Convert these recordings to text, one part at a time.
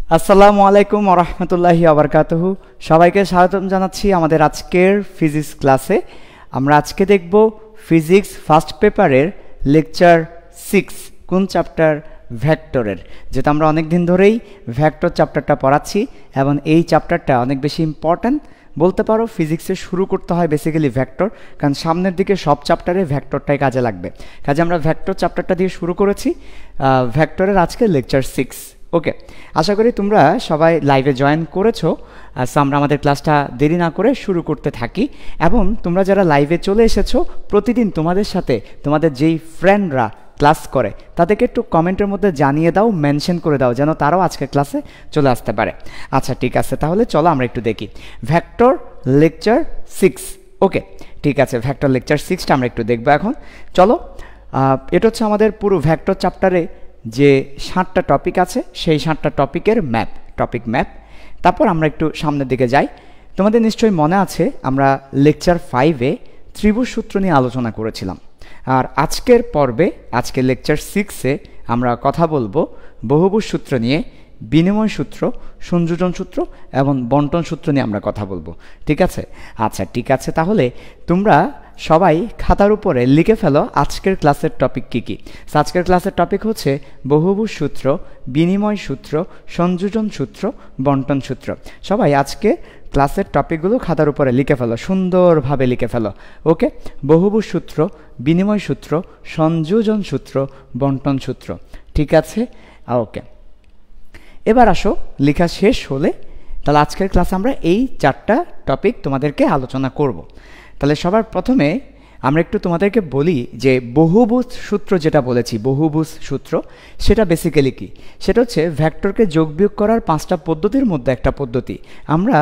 আসসালামু আলাইকুম ওয়া রাহমাতুল্লাহি ওয়া বারাকাতুহু। সবাইকে স্বাগতম জানাচ্ছি আমাদের আজকের ফিজিক্স ক্লাসে। আমরা আজকে দেখব ফিজিক্স ফার্স্ট পেপারের লেকচার 6 কোন চ্যাপ্টার ভেক্টরের, যেটা আমরা অনেক দিন ধরেই ভেক্টর চ্যাপ্টারটা পড়াচ্ছি এবং এই চ্যাপ্টারটা অনেক বেশি ইম্পর্ট্যান্ট বলতে পারো। ফিজিক্সে শুরু করতে হয় বেসিক্যালি ভেক্টর, কারণ সামনের দিকে সব চ্যাপ্টারে ভেক্টরটাই কাজে লাগবে। কাজে আমরা ভেক্টর চ্যাপ্টারটা দিয়ে শুরু করেছি। ভেক্টরের আজকে লেকচার 6। ওকে, আশা করি তোমরা সবাই লাইভে জয়েন করেছো। সো আমরা আমাদের ক্লাসটা দেরি না করে শুরু করতে থাকি। এবং তোমরা যারা লাইভে চলে এসেছো, প্রতিদিন তোমাদের সাথে তোমাদের যেই ফ্রেন্ডরা ক্লাস করে তাদেরকে একটু কমেন্টের মধ্যে জানিয়ে দাও, মেনশন করে দাও, যেন তারাও আজকে ক্লাসে চলে আসতে পারে। আচ্ছা ঠিক আছে, তাহলে চলো আমরা একটু দেখি ভেক্টর লেকচার 6। ওকে ঠিক আছে, ভেক্টর লেকচার 6টা আমরা একটু দেখবো এখন। চলো, এটা হচ্ছে আমাদের পুরো ভেক্টর চ্যাপ্টারে যে 7টা টপিক আছে সেই 7টা টপিকের টপিক ম্যাপ। তারপর আমরা একটু সামনের দিকে যাই। তোমাদের নিশ্চয়ই মনে আছে আমরা লেকচার 5-এ ত্রিভুজ সূত্র নিয়ে আলোচনা করেছিলাম। আর আজকের পর্বে, আজকে লেকচার 6-এ আমরা কথা বলবো বহুভুজ সূত্র নিয়ে, বিনিময় সূত্র, সংযোজন সূত্র এবং বন্টন সূত্র নিয়ে আমরা কথা বলবো। ঠিক আছে? আচ্ছা ঠিক আছে, তাহলে তোমরা সবাই খাতার উপরে লিখে ফেলো আজকের ক্লাসের টপিক কী কী। আজকের ক্লাসের টপিক হচ্ছে বহুভুজ সূত্র, বিনিময় সূত্র, সংযোজন সূত্র, বন্টন সূত্র। সবাই আজকে ক্লাসের টপিকগুলো খাতার উপরে লিখে ফেলো, সুন্দরভাবে লিখে ফেলো। ওকে, বহুভুজ সূত্র, বিনিময় সূত্র, সংযোজন সূত্র, বন্টন সূত্র। ঠিক আছে? ওকে, এবার আসো, লেখা শেষ হলে তাহলে আজকের ক্লাসে আমরা এই 4টা টপিক তোমাদেরকে আলোচনা করব। তাহলে সবার প্রথমে আমরা একটু তোমাদেরকে বলি যে বহুভুজ সূত্র যেটা বলেছি, বহুভুজ সূত্র সেটা বেসিক্যালি কি? সেটা হচ্ছে ভেক্টরকে যোগ বিয়োগ করার 5টা পদ্ধতির মধ্যে একটা পদ্ধতি। আমরা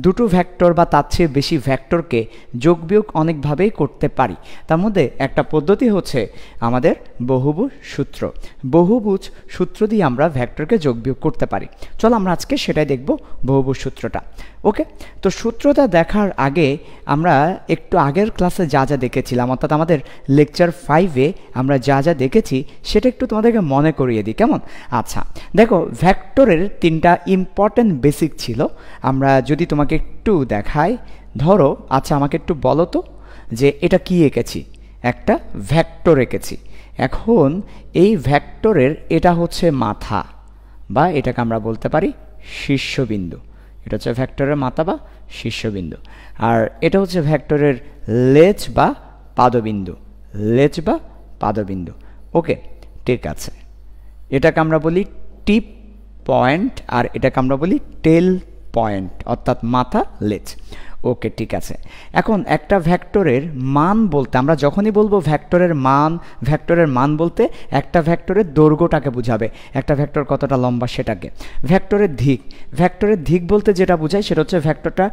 দুটো ভেক্টর বা তার চেয়ে বেশি ভেক্টরকে যোগ বিয়োগ অনেকভাবেই করতে পারি। তার মধ্যে একটা পদ্ধতি হচ্ছে আমাদের বহুভুজ সূত্র। বহুভুজ সূত্র দিয়ে আমরা ভেক্টরকে যোগ বিয়োগ করতে পারি। চলো আমরা আজকে সেটাই দেখব, বহুভুজ সূত্রটা। ওকে, তো সূত্রটা দেখার আগে আমরা একটু আগের ক্লাসে যা যা দেখেছিলাম, অর্থাৎ আমাদের লেকচার 5-এ আমরা যা যা দেখেছি সেটা একটু তোমাদেরকে মনে করিয়ে দিই, কেমন? আচ্ছা দেখো, ভেক্টরের 3টা ইম্পর্টেন্ট বেসিক ছিল। আমরা যদি তোমাকে একটু দেখাই, ধরো আচ্ছা আমাকে একটু বলো তো যে এটা কি এঁকেছি? একটা ভেক্টর এঁকেছি। এখন এই ভেক্টরের এটা হচ্ছে মাথা, বা এটাকে আমরা বলতে পারি শীর্ষবিন্দু। এটা হচ্ছে ভেক্টরের মাথা বা শীর্ষবিন্দু। আর এটা হচ্ছে ভেক্টরের লেজ বা পাদবিন্দু, লেজ বা পাদবিন্দু। ওকে ঠিক আছে, এটাকে আমরা বলি টিপ পয়েন্ট, আর এটাকে আমরা বলি টেল পয়েন্ট, অর্থাৎ মাথা, লেজ। ওকে ঠিক আছে, এখন একটা ভেক্টরের মান বলতে, আমরা যখনই বলবো ভেক্টরের মান বলতে একটা ভেক্টরের দৈর্ঘ্যটাকে বোঝাবে, একটা ভেক্টর কতটা লম্বা সেটাকে। ভেক্টরের দিক বলতে যেটা বোঝায় সেটা হচ্ছে ভেক্টরটা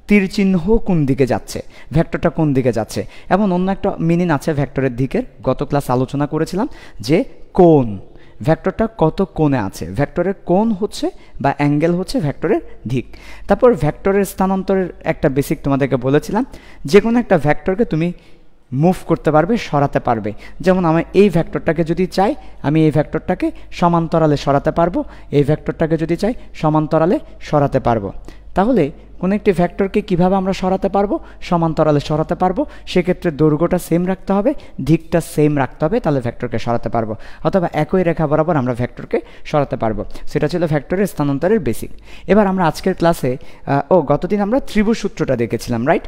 তীর চিহ্ন কোন দিকে যাচ্ছে, ভেক্টরটা কোন দিকে যাচ্ছে। এবং অন্য একটা মিনিং আছে ভেক্টরের দিকের, গত ক্লাস আলোচনা করেছিলাম যে কোণ, ভেক্টরটা কত কোণে আছে। ভেক্টরের কোণ হচ্ছে বা অ্যাঙ্গেল হচ্ছে ভেক্টরের দিক। তারপর ভেক্টরের স্থানান্তরের একটা বেসিক তোমাদেরকে বলেছিলাম, যে কোনো একটা ভেক্টরকে তুমি মুভ করতে পারবে, সরাতে পারবে। যেমন আমি এই ভেক্টরটাকে যদি চাই, আমি এই ভেক্টরটাকে সমান্তরালে সরাতে পারবো, এই ভেক্টরটাকে যদি চাই সমান্তরালে সরাতে পারবো। তাহলে কোনো একটি ভেক্টরকে কিভাবে আমরা সরাতে পারবো? সমান্তরালে সরাতে পারবো। সেক্ষেত্রে দৈর্ঘ্যটা সেম রাখতে হবে, দিকটা সেম রাখতে হবে, তাহলে ভেক্টরকে সরাতে পারবো। অথবা একই রেখা বরাবর আমরা ভেক্টরকে সরাতে পারবো। সেটা ছিল ভেক্টরের স্থানান্তরের বেসিক। এবার আমরা আজকের ক্লাসে গতদিন আমরা ত্রিভুজ সূত্রটা দেখেছিলাম, রাইট?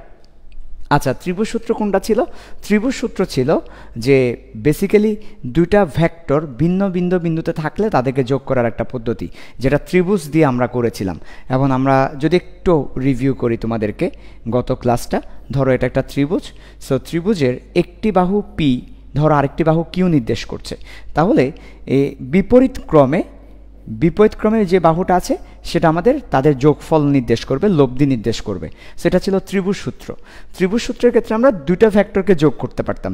আচ্ছা, ত্রিভুজ সূত্র কোনটা ছিল? ত্রিভুজ সূত্র ছিল যে বেসিক্যালি দুইটা ভেক্টর ভিন্ন বিন্দুতে থাকলে তাদেরকে যোগ করার একটা পদ্ধতি, যেটা ত্রিভুজ দিয়ে আমরা করেছিলাম। এবং আমরা যদি একটু রিভিউ করি তোমাদেরকে গত ক্লাসটা, ধরো এটা একটা ত্রিভুজ। সো ত্রিভুজের একটি বাহু পি, ধরো আরেকটি বাহু কিউ নির্দেশ করছে। তাহলে বিপরীত ক্রমে যে বাহুটা আছে সেটা আমাদের তাদের যোগফল নির্দেশ করবে, লব্ধি নির্দেশ করবে। সেটা ছিল ত্রিভুজ সূত্র। ত্রিভুজ সূত্রের ক্ষেত্রে আমরা দুইটা ভেক্টরকে যোগ করতে পারতাম,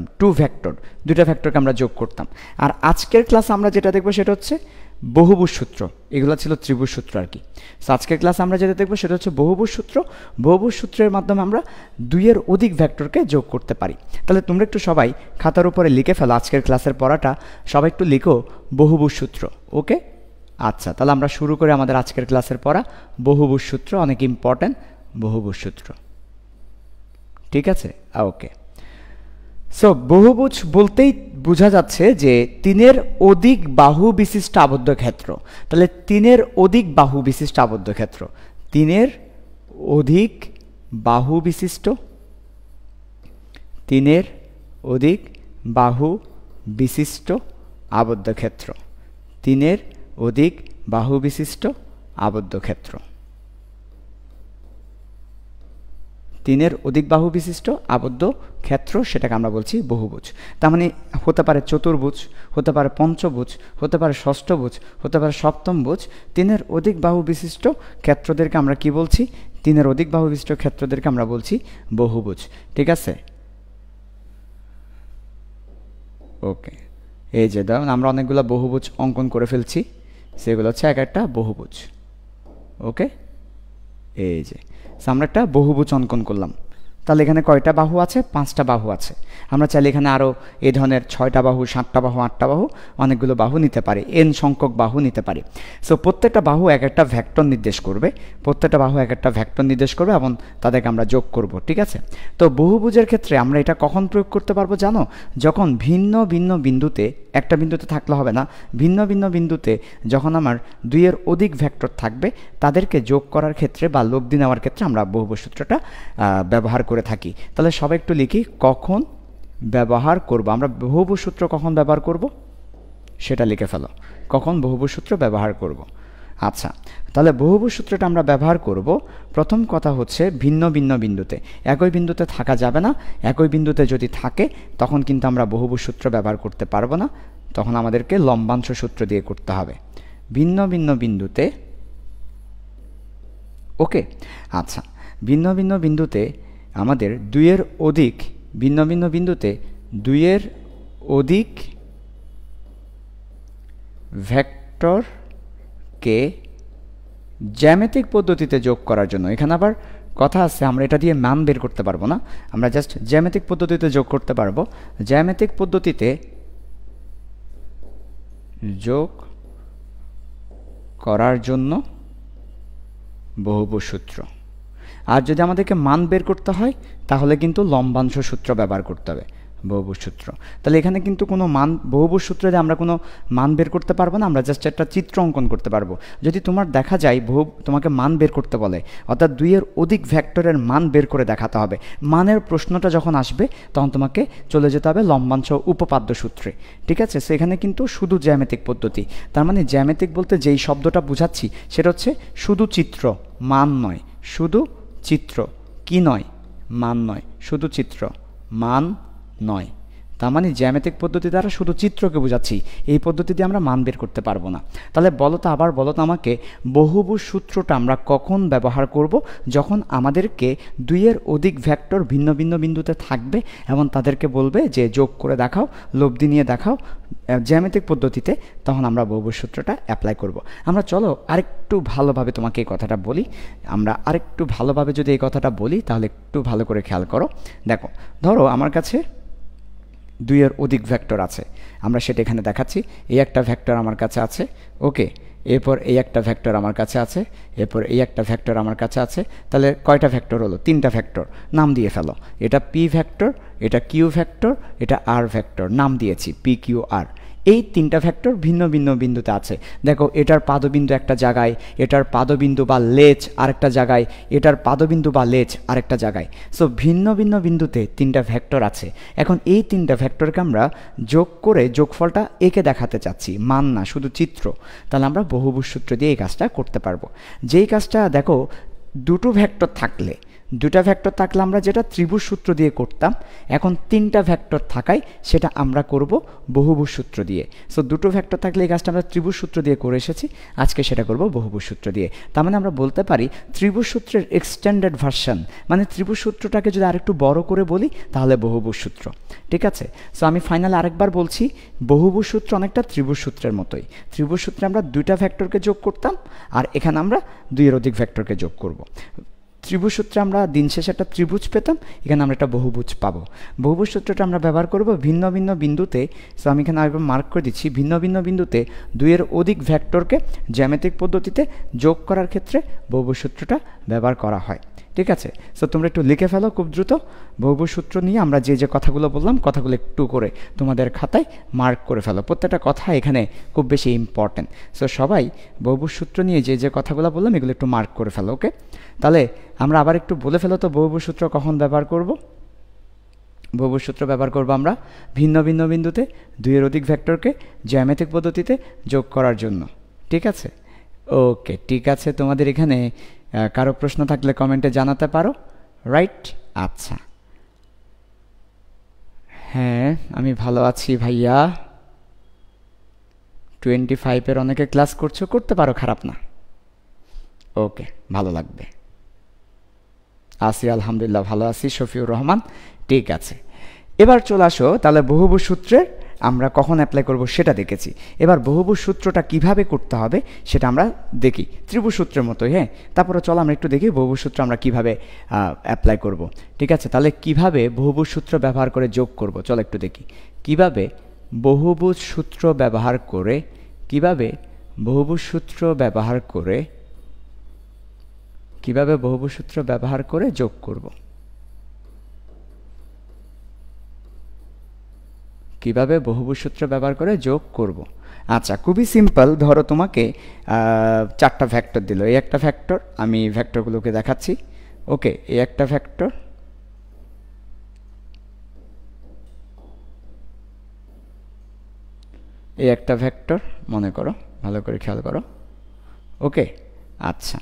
দুইটা ভেক্টরকে আমরা যোগ করতাম। আর আজকের ক্লাসে আমরা যেটা দেখবো সেটা হচ্ছে বহুভুজ সূত্র। এগুলো ছিল ত্রিভুজ সূত্র আর কি। আজকের ক্লাসে আমরা যেটা দেখবো সেটা হচ্ছে বহুভুজ সূত্র। বহুভুজ সূত্রের মাধ্যমে আমরা 2-এর অধিক ভেক্টরকে যোগ করতে পারি। তাহলে তোমরা একটু সবাই খাতার উপরে লিখে ফেলো আজকের ক্লাসের পড়াটা, সবাই একটু লিখো বহুভুজ সূত্র। ওকে আচ্ছা, তাহলে আমরা শুরু করে আমাদের আজকের ক্লাসের পড়া বহুভুজ সূত্র, অনেক ইম্পর্টেন্ট বহুভুজ সূত্র। ঠিক আছে, ওকে। সো বহুভুজ বলতেই বোঝা যাচ্ছে যে তিনের অধিক বাহু বিশিষ্ট আবদ্ধ ক্ষেত্র। তাহলে তিনের অধিক বাহু বিশিষ্ট আবদ্ধ ক্ষেত্র, তিনের অধিক বাহু বিশিষ্ট, তিনের অধিক বাহু বিশিষ্ট আবদ্ধ ক্ষেত্র, তিনের অধিক বাহু বিশিষ্ট আবদ্ধ ক্ষেত্র, তিনের অধিক বাহু বিশিষ্ট আবদ্ধ ক্ষেত্র, সেটাকে আমরা বলছি বহুভুজ। তার মানে হতে পারে চতুর্ভুজ, হতে পারে পঞ্চভুজ, হতে পারে ষষ্ঠভুজ, হতে পারে সপ্তমভুজ। তিনের অধিক বাহু বিশিষ্ট ক্ষেত্রদেরকে আমরা কি বলছি? তিনের অধিক বাহু বিশিষ্ট ক্ষেত্রদেরকে আমরা বলছি বহুভুজ। ঠিক আছে, ওকে। এই যে ধরুন আমরা অনেকগুলো বহুভুজ অঙ্কন করে ফেলছি, সেগুলো হচ্ছে এক একটা বহুভুজ। ওকে, এই যে আমরা একটা বহুভুজ অঙ্কন করলাম। তাহলে এখানে কয়টা বাহু আছে? 5টা বাহু আছে। আমরা চাইলে এখানে আরও এই ধরনের 6টা বাহু, 7টা বাহু, 8টা বাহু, অনেকগুলো বাহু নিতে পারি, n সংখ্যক বাহু নিতে পারি। সো প্রত্যেকটা বাহু এক একটা ভেক্টর নির্দেশ করবে, প্রত্যেকটা বাহু এক একটা ভেক্টর নির্দেশ করবে এবং তাদেরকে আমরা যোগ করব। ঠিক আছে, তো বহুভুজের ক্ষেত্রে আমরা এটা কখন প্রয়োগ করতে পারবো জানো? যখন ভিন্ন ভিন্ন বিন্দুতে, একটা বিন্দুতে থাকলে হবে না, ভিন্ন ভিন্ন বিন্দুতে যখন আমার 2-এর অধিক ভেক্টর থাকবে তাদেরকে যোগ করার ক্ষেত্রে বা লব্ধি নেওয়ার ক্ষেত্রে আমরা বহুভুজ সূত্রটা ব্যবহার করে থাকি। তাহলে সবাই একটু লিখি, কখন ব্যবহার করব আমরা বহুভুজ সূত্র, কখন ব্যবহার করব সেটা লিখে ফেলো, কখন বহুভুজ সূত্র ব্যবহার করব। আচ্ছা, তাহলে বহুভুজ সূত্রটা আমরা ব্যবহার করব, প্রথম কথা হচ্ছে ভিন্ন ভিন্ন বিন্দুতে। একই বিন্দুতে থাকা যাবে না, একই বিন্দুতে যদি থাকে তখন কিন্তু আমরা বহুভুজ সূত্র ব্যবহার করতে পারবো না, তখন আমাদেরকে লম্বাংশ সূত্র দিয়ে করতে হবে। ভিন্ন ভিন্ন বিন্দুতে, ওকে। আচ্ছা, ভিন্ন ভিন্ন বিন্দুতে আমাদের 2-এর অধিক, ভিন্ন ভিন্ন বিন্দুতে 2-এর অধিক ভেক্টরকে জ্যামিতিক পদ্ধতিতে যোগ করার জন্য, এখানে আবার কথা আছে, আমরা এটা দিয়ে মান বের করতে পারবো না, আমরা জাস্ট জ্যামিতিক পদ্ধতিতে যোগ করতে পারবো। জ্যামিতিক পদ্ধতিতে যোগ করার জন্য বহুভুজ সূত্র। আর যদি আমাদেরকে মান বের করতে হয় তাহলে কিন্তু লম্বাংশ সূত্র ব্যবহার করতে হবে, বহুভুজ সূত্র। তাহলে এখানে কিন্তু কোনো মান, বহুভুজ সূত্রে আমরা কোনো মান বের করতে পারবো না, আমরা জাস্ট একটা চিত্র অঙ্কন করতে পারবো। যদি তোমার দেখা যায় তোমাকে মান বের করতে বলে, অর্থাৎ 2-এর অধিক ভেক্টরের মান বের করে দেখাতে হবে, মানের প্রশ্নটা যখন আসবে তখন তোমাকে চলে যেতে হবে লম্বাংশ উপপাদ্য সূত্রে। ঠিক আছে, সেখানে কিন্তু শুধু জ্যামিতিক পদ্ধতি, তার মানে জ্যামিতিক বলতে যেই শব্দটা বুঝাচ্ছি সেটা হচ্ছে শুধু চিত্র, মান নয়, শুধু চিত্র, কি নয়? মান নয়, শুধু চিত্র, মান নয়। তার মানে জ্যামিতিক পদ্ধতি দ্বারা শুধু চিত্রকে বোঝাচ্ছি, এই পদ্ধতি দিয়ে আমরা মান বের করতে পারবো না। তাহলে বলো তো, আবার বলো তো আমাকে, বহুভুজ সূত্রটা আমরা কখন ব্যবহার করব? যখন আমাদেরকে 2-এর অধিক ভেক্টর ভিন্ন ভিন্ন বিন্দুতে থাকবে এবং তাদেরকে বলবে যে যোগ করে দেখাও, লব্ধি নিয়ে দেখাও জ্যামিতিক পদ্ধতিতে, তখন আমরা বহুভুজ সূত্রটা অ্যাপ্লাই করব। আমরা চলো আরেকটু ভালোভাবে তোমাকে এই কথাটা বলি, আমরা আরেকটু ভালোভাবে যদি এই কথাটা বলি তাহলে একটু ভালো করে খেয়াল করো। দেখো, ধরো আমার কাছে 2-এর অধিক ভেক্টর আছে, আমরা সেটা এখানে দেখাচ্ছি। এই একটা ভেক্টর আমার কাছে আছে, ওকে। এরপর এই একটা ভেক্টর আমার কাছে আছে, এরপর এই একটা ভেক্টর আমার কাছে আছে। তাহলে কয়টা ভেক্টর হলো? 3টা ভেক্টর। নাম দিয়ে ফেলো, এটা পি ভেক্টর, এটা কিউ ভেক্টর, এটা আর ভেক্টর, নাম দিয়েছি পি কিউ আর। এই 3টা ভেক্টর ভিন্ন ভিন্ন বিন্দুতে আছে। দেখো, এটার পাদবিন্দু একটা জায়গায়, এটার পাদবিন্দু বা লেজ আরেকটা জায়গায়, এটার পাদবিন্দু বা লেজ আরেকটা জায়গায়। সো ভিন্ন ভিন্ন বিন্দুতে 3টা ভেক্টর আছে। এখন এই 3টা ভেক্টরকে আমরা যোগ করে যোগফলটা এঁকে দেখাতে চাচ্ছি, মান না, শুধু চিত্র। তাহলে আমরা বহুভুজ সূত্র দিয়ে এই কাজটা করতে পারবো। যেই কাজটা দেখো, 2টো ভেক্টর থাকলে, 2টা ভেক্টর থাকলে আমরা যেটা ত্রিভুজ সূত্র দিয়ে করতাম, এখন 3টা ভেক্টর থাকায় সেটা আমরা করব বহুভুজ সূত্র দিয়ে। সো 2টো ভেক্টর থাকলে এই কাজটা আমরা ত্রিভুজ সূত্র দিয়ে করে এসেছি, আজকে সেটা করব বহুভুজ সূত্র দিয়ে। তার মানে আমরা বলতে পারি ত্রিভুজ সূত্রের এক্সটেন্ডেড ভার্সন, মানে ত্রিভুজ সূত্রটাকে যদি আরেকটু বড় করে বলি তাহলে বহুভুজ সূত্র। ঠিক আছে, সো আমি ফাইনালি আরেকবার বলছি, বহুভুজ সূত্র অনেকটা ত্রিভুজ সূত্রের মতোই। ত্রিভুজ সূত্রে আমরা 2টা ভেক্টরকে যোগ করতাম, আর এখানে আমরা 2-এর অধিক ভেক্টরকে যোগ করব। ত্রিভুজ সূত্রে আমরা দিন শেষে একটা ত্রিভুজ পেতাম, এখানে আমরা একটা বহুভুজ পাবো। বহুভুজ সূত্রটা আমরা ব্যবহার করব ভিন্ন ভিন্ন বিন্দুতে। সো আমি এখানে আরেকবার মার্ক করে দিচ্ছি, ভিন্ন ভিন্ন বিন্দুতে দুইয়ের অধিক ভেক্টরকে জ্যামিতিক পদ্ধতিতে যোগ করার ক্ষেত্রে বহুভুজ সূত্রটা ব্যবহার করা হয়। ঠিক আছে, সো তোমরা একটু লিখে ফেলো খুব দ্রুত। বহুভুজ সূত্র নিয়ে আমরা যে যে কথাগুলো বললাম, কথাগুলো একটু করে তোমাদের খাতায় মার্ক করে ফেলো। প্রত্যেকটা কথা এখানে খুব বেশি ইম্পর্টেন্ট। সো সবাই বহুভুজ সূত্র নিয়ে যে যে কথাগুলো বললাম এগুলো একটু মার্ক করে ফেলো। ওকে, তাহলে আমরা আবার একটু বলে ফেলো তো বহুভুজ সূত্র কখন ব্যবহার করব। বহুভুজ সূত্র ব্যবহার করব আমরা ভিন্ন ভিন্ন বিন্দুতে দুইয়ের অধিক ভেক্টরকে জ্যামিতিক পদ্ধতিতে যোগ করার জন্য। ঠিক আছে, ওকে, ঠিক আছে। তোমাদের এখানে কারো প্রশ্ন থাকলে কমেন্টে জানাতে পারো, রাইট? আচ্ছা, হ্যাঁ আমি ভালো আছি ভাইয়া। 25-এর অনেকে ক্লাস করছো, করতে পারো, খারাপ না। ওকে, ভালো লাগবে। আসি, আলহামদুলিল্লাহ ভালো আছি, শফিউর রহমান। ঠিক আছে, এবার চলে আসো তাহলে বহুভুজ সূত্রের আমরা কখন অ্যাপ্লাই করব সেটা দেখেছি। এবার বহুভুজ সূত্রটা কিভাবে করতে হবে সেটা আমরা দেখি, ত্রিভুজ সূত্রের মতোই। হ্যাঁ, তারপরে চলো আমরা একটু দেখি বহুভুজ সূত্র আমরা কিভাবে অ্যাপ্লাই করব। ঠিক আছে, তাহলে কিভাবে বহুভুজ সূত্র ব্যবহার করে যোগ করব, চলো একটু দেখি কিভাবে বহুভুজ সূত্র ব্যবহার করে বহুভুজ সূত্র ব্যবহার করে বহুভুজ সূত্র ব্যবহার করে যোগ করব। কিভাবে বহুভুজ সূত্র ব্যবহার করে যোগ করব। আচ্ছা, খুবই সিম্পল। ধরো তোমাকে 4টা ভেক্টর দিল, এই একটা ভেক্টর, আমি ভেক্টরগুলোকে দেখাচ্ছি। ওকে, এই একটা ভেক্টর, এই একটা ভেক্টর মনে করো, ভালো করে খেয়াল করো। ওকে, আচ্ছা,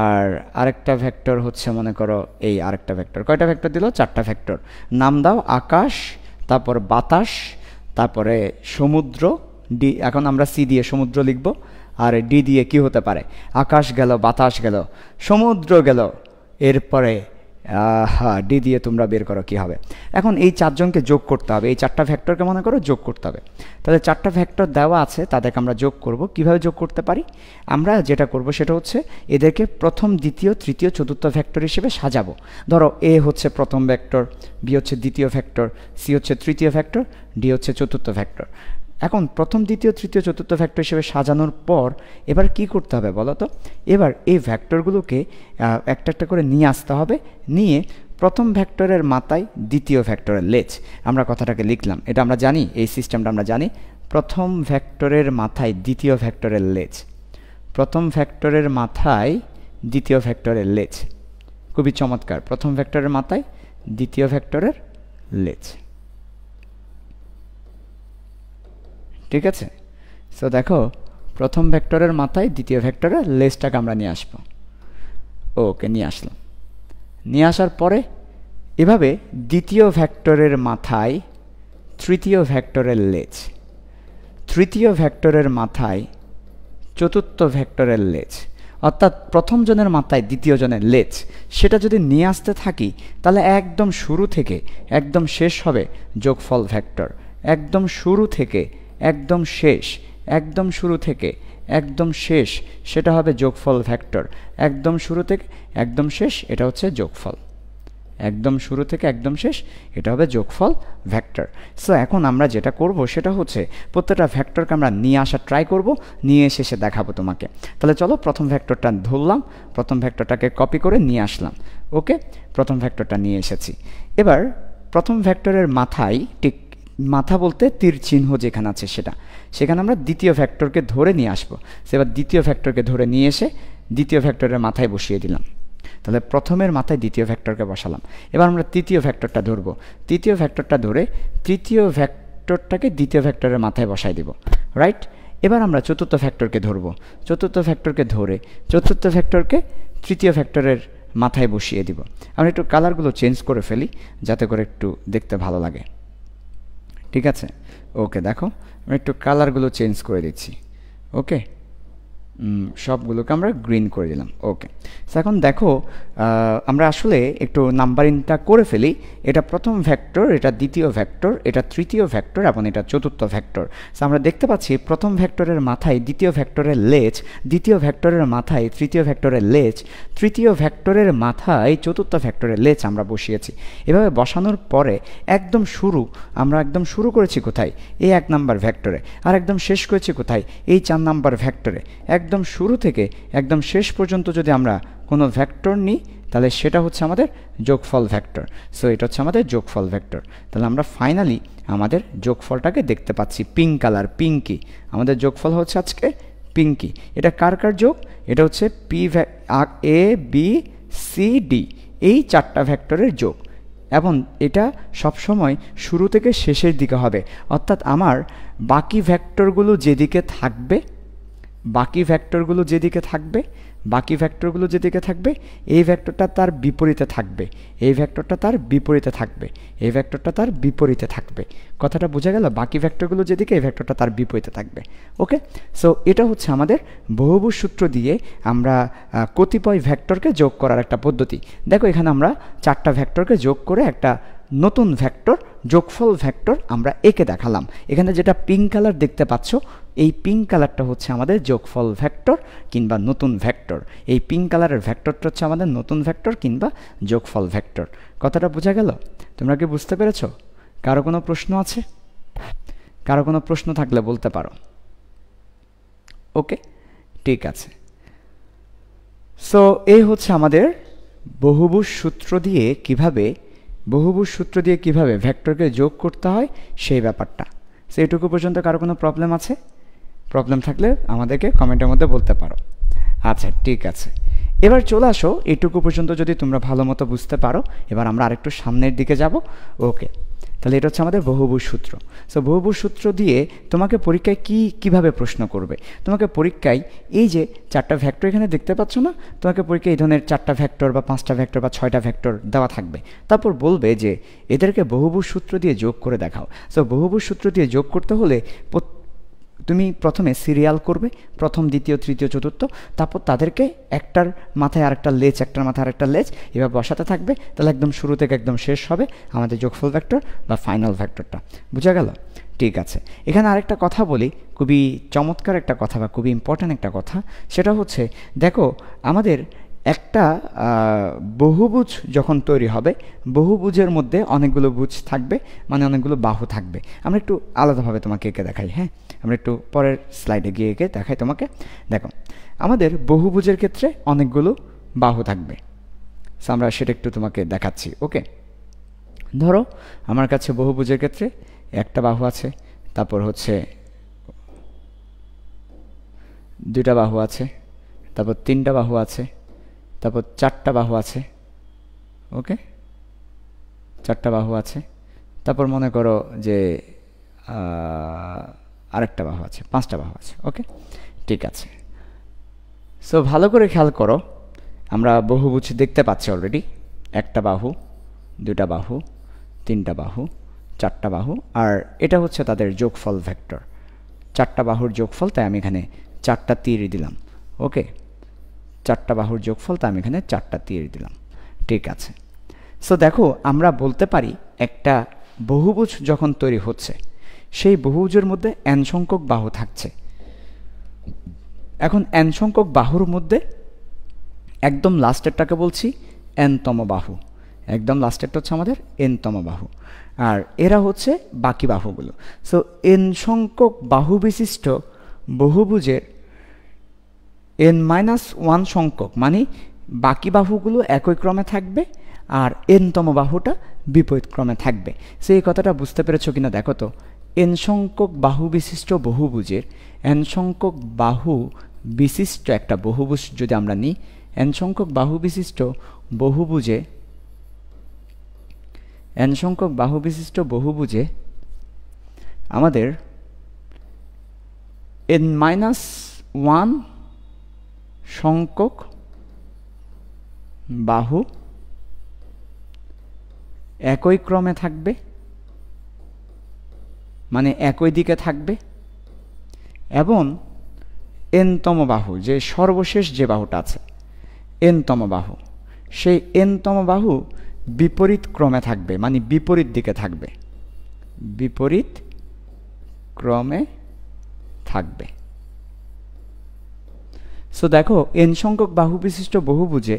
আর আরেকটা ভেক্টর হচ্ছে মনে করো এই আরেকটা ভেক্টর। কয়টা ভেক্টর দিল? 4টা ভেক্টর। নাম দাও আকাশ, তারপর বাতাস, তারপরে সমুদ্র। ডি, এখন আমরা সি দিয়ে সমুদ্র লিখব, আর ডি দিয়ে কি হতে পারে? আকাশ গেল, বাতাস গেল, সমুদ্র গেল, এরপরে ডি দিয়ে তোমরা বের করো কি হবে। এখন এই 4জনকে যোগ করতে হবে, এই 4টা ভেক্টরকে মনে করো যোগ করতে হবে। তাহলে 4টা ভেক্টর দেওয়া আছে, তাদেরকে আমরা যোগ করব। কিভাবে যোগ করতে পারি? আমরা যেটা করব সেটা হচ্ছে এদেরকে প্রথম, দ্বিতীয়, তৃতীয়, চতুর্থ ভেক্টর হিসেবে সাজাবো। ধরো এ হচ্ছে প্রথম ভেক্টর, বি হচ্ছে দ্বিতীয় ভেক্টর, সি হচ্ছে তৃতীয় ভেক্টর, ডি হচ্ছে চতুর্থ ভেক্টর। এখন প্রথম, দ্বিতীয়, তৃতীয়, চতুর্থ ভেক্টর হিসেবে সাজানোর পর এবার কি করতে হবে বলো তো? এবার এই ভেক্টরগুলোকে একটা একটা করে নিয়ে আসতে হবে। নিয়ে প্রথম ভেক্টরের মাথায় দ্বিতীয় ভেক্টরের লেজ, আমরা কথাটাকে লিখলাম, এটা আমরা জানি, এই সিস্টেমটা আমরা জানি। প্রথম ভেক্টরের মাথায় দ্বিতীয় ভেক্টরের লেজ, প্রথম ভেক্টরের মাথায় দ্বিতীয় ভেক্টরের লেজ। খুবই চমৎকার। প্রথম ভেক্টরের মাথায় দ্বিতীয় ভেক্টরের লেজ। ঠিক আছে, সো দেখো প্রথম ভেক্টরের মাথায় দ্বিতীয় ভেক্টরের লেজটাকে আমরা নিয়ে আসবো। ওকে, নিয়ে আসলাম। নিয়ে আসার পরে এভাবে দ্বিতীয় ভেক্টরের মাথায় তৃতীয় ভেক্টরের লেজ, তৃতীয় ভেক্টরের মাথায় চতুর্থ ভেক্টরের লেজ, অর্থাৎ প্রথম জনের মাথায় দ্বিতীয় জনের লেজ, সেটা যদি নিয়ে আসতে থাকি তাহলে একদম শুরু থেকে একদম শেষ হবে যোগফল ভেক্টর। একদম শুরু থেকে একদম শেষ, একদম শুরু থেকে একদম শেষ, সেটা হবে যোগফল ভেক্টর। একদম শুরু থেকে একদম শেষ, এটা হচ্ছে যোগফল। একদম শুরু থেকে একদম শেষ, এটা হবে যোগফল ভেক্টর। সো এখন আমরা যেটা করব সেটা হচ্ছে প্রত্যেকটা ভেক্টরকে আমরা নিয়ে আসার ট্রাই করব, নিয়ে এসে দেখাবো তোমাকে। তাহলে চলো প্রথম ভেক্টরটা ধরলাম, প্রথম ভেক্টরটাকে কপি করে নিয়ে আসলাম। ওকে, প্রথম ভেক্টরটা নিয়ে এসেছি। এবার প্রথম ভেক্টরের মাথায়, ঠিক মাথা বলতে তীর চিহ্ন যেখানে আছে সেখানে আমরা দ্বিতীয় ভেক্টরকে ধরে নিয়ে আসবো। এবার দ্বিতীয় ভেক্টরকে ধরে নিয়ে এসে দ্বিতীয় ভেক্টরের মাথায় বসিয়ে দিলাম। তাহলে প্রথমের মাথায় দ্বিতীয় ভেক্টরকে বসালাম। এবার আমরা তৃতীয় ভেক্টরটা ধরবো। তৃতীয় ভেক্টরটা ধরে তৃতীয় ভেক্টরটাকে দ্বিতীয় ভেক্টরের মাথায় বসাই দিব, রাইট? এবার আমরা চতুর্থ ভেক্টরকে ধরবো। চতুর্থ ভেক্টরকে ধরে চতুর্থ ভেক্টরকে তৃতীয় ভেক্টরের মাথায় বসিয়ে দিব। আমরা একটু কালারগুলো চেঞ্জ করে ফেলি যাতে করে একটু দেখতে ভালো লাগে। ঠিক আছে, ওকে, দেখো আমরা একটু কালারগুলো চেঞ্জ করে দিচ্ছি। ওকে, সবগুলোকে আমরা গ্রিন করে দিলাম। ওকে, সো এখন দেখো আমরা আসলে একটু নাম্বারিংটা করে ফেলি। এটা প্রথম ভেক্টর, এটা দ্বিতীয় ভেক্টর, এটা তৃতীয় ভেক্টর এবং এটা চতুর্থ ভেক্টর। সো আমরা দেখতে পাচ্ছি প্রথম ভেক্টরের মাথায় দ্বিতীয় ভেক্টরের লেজ, দ্বিতীয় ভেক্টরের মাথায় তৃতীয় ভেক্টরের লেজ, তৃতীয় ভেক্টরের মাথায় চতুর্থ ভেক্টরের লেজ আমরা বসিয়েছি। এভাবে বসানোর পরে আমরা একদম শুরু করেছি কোথায়? এই 1 নাম্বার ভেক্টরে, আর একদম শেষ করেছি কোথায়? এই 4 নাম্বার ভেক্টরে। একদম শুরু থেকে একদম শেষ পর্যন্ত যদি আমরা কোনো ভেক্টর নিই তাহলে সেটা হচ্ছে আমাদের যোগফল ভেক্টর। সো এটা হচ্ছে আমাদের যোগফল ভেক্টর। তাহলে আমরা ফাইনালি আমাদের যোগফলটাকে দেখতে পাচ্ছি পিঙ্ক কালার, পিঙ্কি। আমাদের যোগফল হচ্ছে আজকে পিঙ্কি। এটা কার কার যোগ? এটা হচ্ছে এ বি সি ডি, এই 4টা ভেক্টরের যোগ। এবং এটা সবসময় শুরু থেকে শেষের দিকে হবে, অর্থাৎ আমার বাকি ভেক্টরগুলো যেদিকে থাকবে এই ভেক্টরটা তার বিপরীতে থাকবে, এই ভেক্টরটা তার বিপরীতে থাকবে, এই ভেক্টরটা তার বিপরীতে থাকবে। কথাটা বোঝা গেল? বাকি ভেক্টরগুলো যেদিকে, এই ভেক্টরটা তার বিপরীতে থাকবে। ওকে, সো এটা হচ্ছে আমাদের বহুভুজ সূত্র দিয়ে আমরা কতিপয় ভেক্টরকে যোগ করার একটা পদ্ধতি। দেখো এখানে আমরা 4টা ভেক্টরকে যোগ করে একটা নতুন ভেক্টর, যোগফল ভেক্টর আমরা এঁকে দেখালাম। এখানে যেটা পিঙ্ক কালার দেখতে পাচ্ছ, এই পিঙ্ক কালারটা হচ্ছে আমাদের যোগফল ভেক্টর কিংবা নতুন ভেক্টর। এই পিঙ্ক কালারের ভেক্টরটা হচ্ছে আমাদের নতুন ভেক্টর কিংবা যোগফল ভেক্টর। কথাটা বোঝা গেল? তোমরা কি বুঝতে পেরেছো? কারো কোনো প্রশ্ন আছে? কারো কোনো প্রশ্ন থাকলে বলতে পারো। ওকে, ঠিক আছে। সো এই হচ্ছে আমাদের বহুভুজ সূত্র দিয়ে কিভাবে ভেক্টরকে যোগ করতে হয় সেই ব্যাপারটা। সো এইটুকু পর্যন্ত কারো কোনো প্রবলেম আছে? প্রবলেম থাকলে আমাদেরকে কমেন্টের মধ্যে বলতে পারো। আচ্ছা, ঠিক আছে। এবার চলে আসো, এইটুকু পর্যন্ত যদি তোমরা ভালো মতো বুঝতে পারো, এবার আমরা আরেকটু সামনের দিকে যাব। ওকে, তাহলে এটা হচ্ছে আমাদের বহুভুজ সূত্র। সো বহুভুজ সূত্র দিয়ে তোমাকে পরীক্ষায় কিভাবে প্রশ্ন করবে? তোমাকে পরীক্ষায় এই যে 4টা ভেক্টর এখানে দেখতে পাচ্ছ না, তোমাকে পরীক্ষায় এই ধরনের 4টা ভেক্টর বা 5টা ভেক্টর বা 6টা ভেক্টর দেওয়া থাকবে। তারপর বলবে যে এদেরকে বহুভুজ সূত্র দিয়ে যোগ করে দেখাও। সো বহুভুজ সূত্র দিয়ে যোগ করতে হলে তুমি প্রথমে সিরিয়াল করবে, প্রথম, দ্বিতীয়, তৃতীয়, চতুর্থ, তারপর তাদেরকে একটার মাথায় আরেকটা লেজ, একটার মাথায় আরেকটা লেজ এভাবে বসাতে থাকবে। তাহলে একদম শুরু থেকে একদম শেষ হবে আমাদের যোগফল ভেক্টর বা ফাইনাল ভেক্টরটা। বোঝা গেল? ঠিক আছে। এখানে আরেকটা কথা বলি, খুবই চমৎকার একটা কথা বা খুবই ইম্পর্ট্যান্ট একটা কথা। সেটা হচ্ছে, দেখো আমাদের একটা বহুভুজ যখন তৈরি হবে, বহুভুজের মধ্যে অনেকগুলো ভুজ থাকবে, মানে অনেকগুলো বাহু থাকবে। আমরা একটু আলাদাভাবে তোমাকে এঁকে দেখাই। হ্যাঁ, আমরা একটু পরের স্লাইডে গিয়ে এঁকে দেখাই তোমাকে। দেখো আমাদের বহুভুজের ক্ষেত্রে অনেকগুলো বাহু থাকবে। সো আমরা সেটা একটু তোমাকে দেখাচ্ছি। ওকে, ধরো আমার কাছে বহুভুজের ক্ষেত্রে একটা বাহু আছে, তারপর হচ্ছে 2টা বাহু আছে, তারপর 3টা বাহু আছে, তারপর 4টা বাহু আছে। ওকে, 4টা বাহু আছে, তারপর মনে করো যে আরেকটা বাহু আছে, 5টা বাহু আছে। ওকে, ঠিক আছে। সো ভালো করে খেয়াল করো, আমরা বহুভুজ দেখতে পাচ্ছি অলরেডি। একটা বাহু, 2টা বাহু, 3টা বাহু, 4টা বাহু, আর এটা হচ্ছে তাদের যোগফল ভেক্টর। 4টা বাহুর যোগফল, তাই আমি এখানে 4টা তীর দিলাম। ওকে, 4টা বাহুর যোগফল, তাই আমি এখানে 4টা তীর দিলাম। ঠিক আছে। সো দেখো আমরা বলতে পারি একটা বহুভুজ যখন তৈরি হচ্ছে, সেই বহুভুজের মধ্যে n সংখ্যক বাহু থাকছে। এখন n সংখ্যক বাহুর মধ্যে একদম লাস্টেরটাকে বলছি nতম বাহু। একদম লাস্টেরটা হচ্ছে আমাদের nতম বাহু, আর এরা হচ্ছে বাকি বাহুগুলো। সো n সংখ্যক বাহু বিশিষ্ট বহুভুজের n-1 সংখ্যক, মানে বাকি বাহুগুলো একই ক্রমে থাকবে আর nতম বাহুটা বিপরীত ক্রমে থাকবে। সো এই কথাটা বুঝতে পেরেছো কিনা দেখো তো। n সংখ্যক বাহু বিশিষ্ট বহুভুজের n সংখ্যক বাহু বিশিষ্ট একটা বহুভুজ যদি আমরা নিই, n সংখ্যক বাহু বিশিষ্ট বহুভুজে আমাদের n-1 সংখ্যক বাহু একই ক্রমে থাকবে, মানে একই দিকে থাকবে, এবং এনতম বাহু, যে সর্বশেষ যে বাহুটা আছে এনতম বাহু, সেই এনতম বাহু বিপরীত ক্রমে থাকবে, মানে বিপরীত দিকে থাকবে, বিপরীত ক্রমে থাকবে। সো দেখো n সংখ্যক বাহু বিশিষ্ট বহুভুজে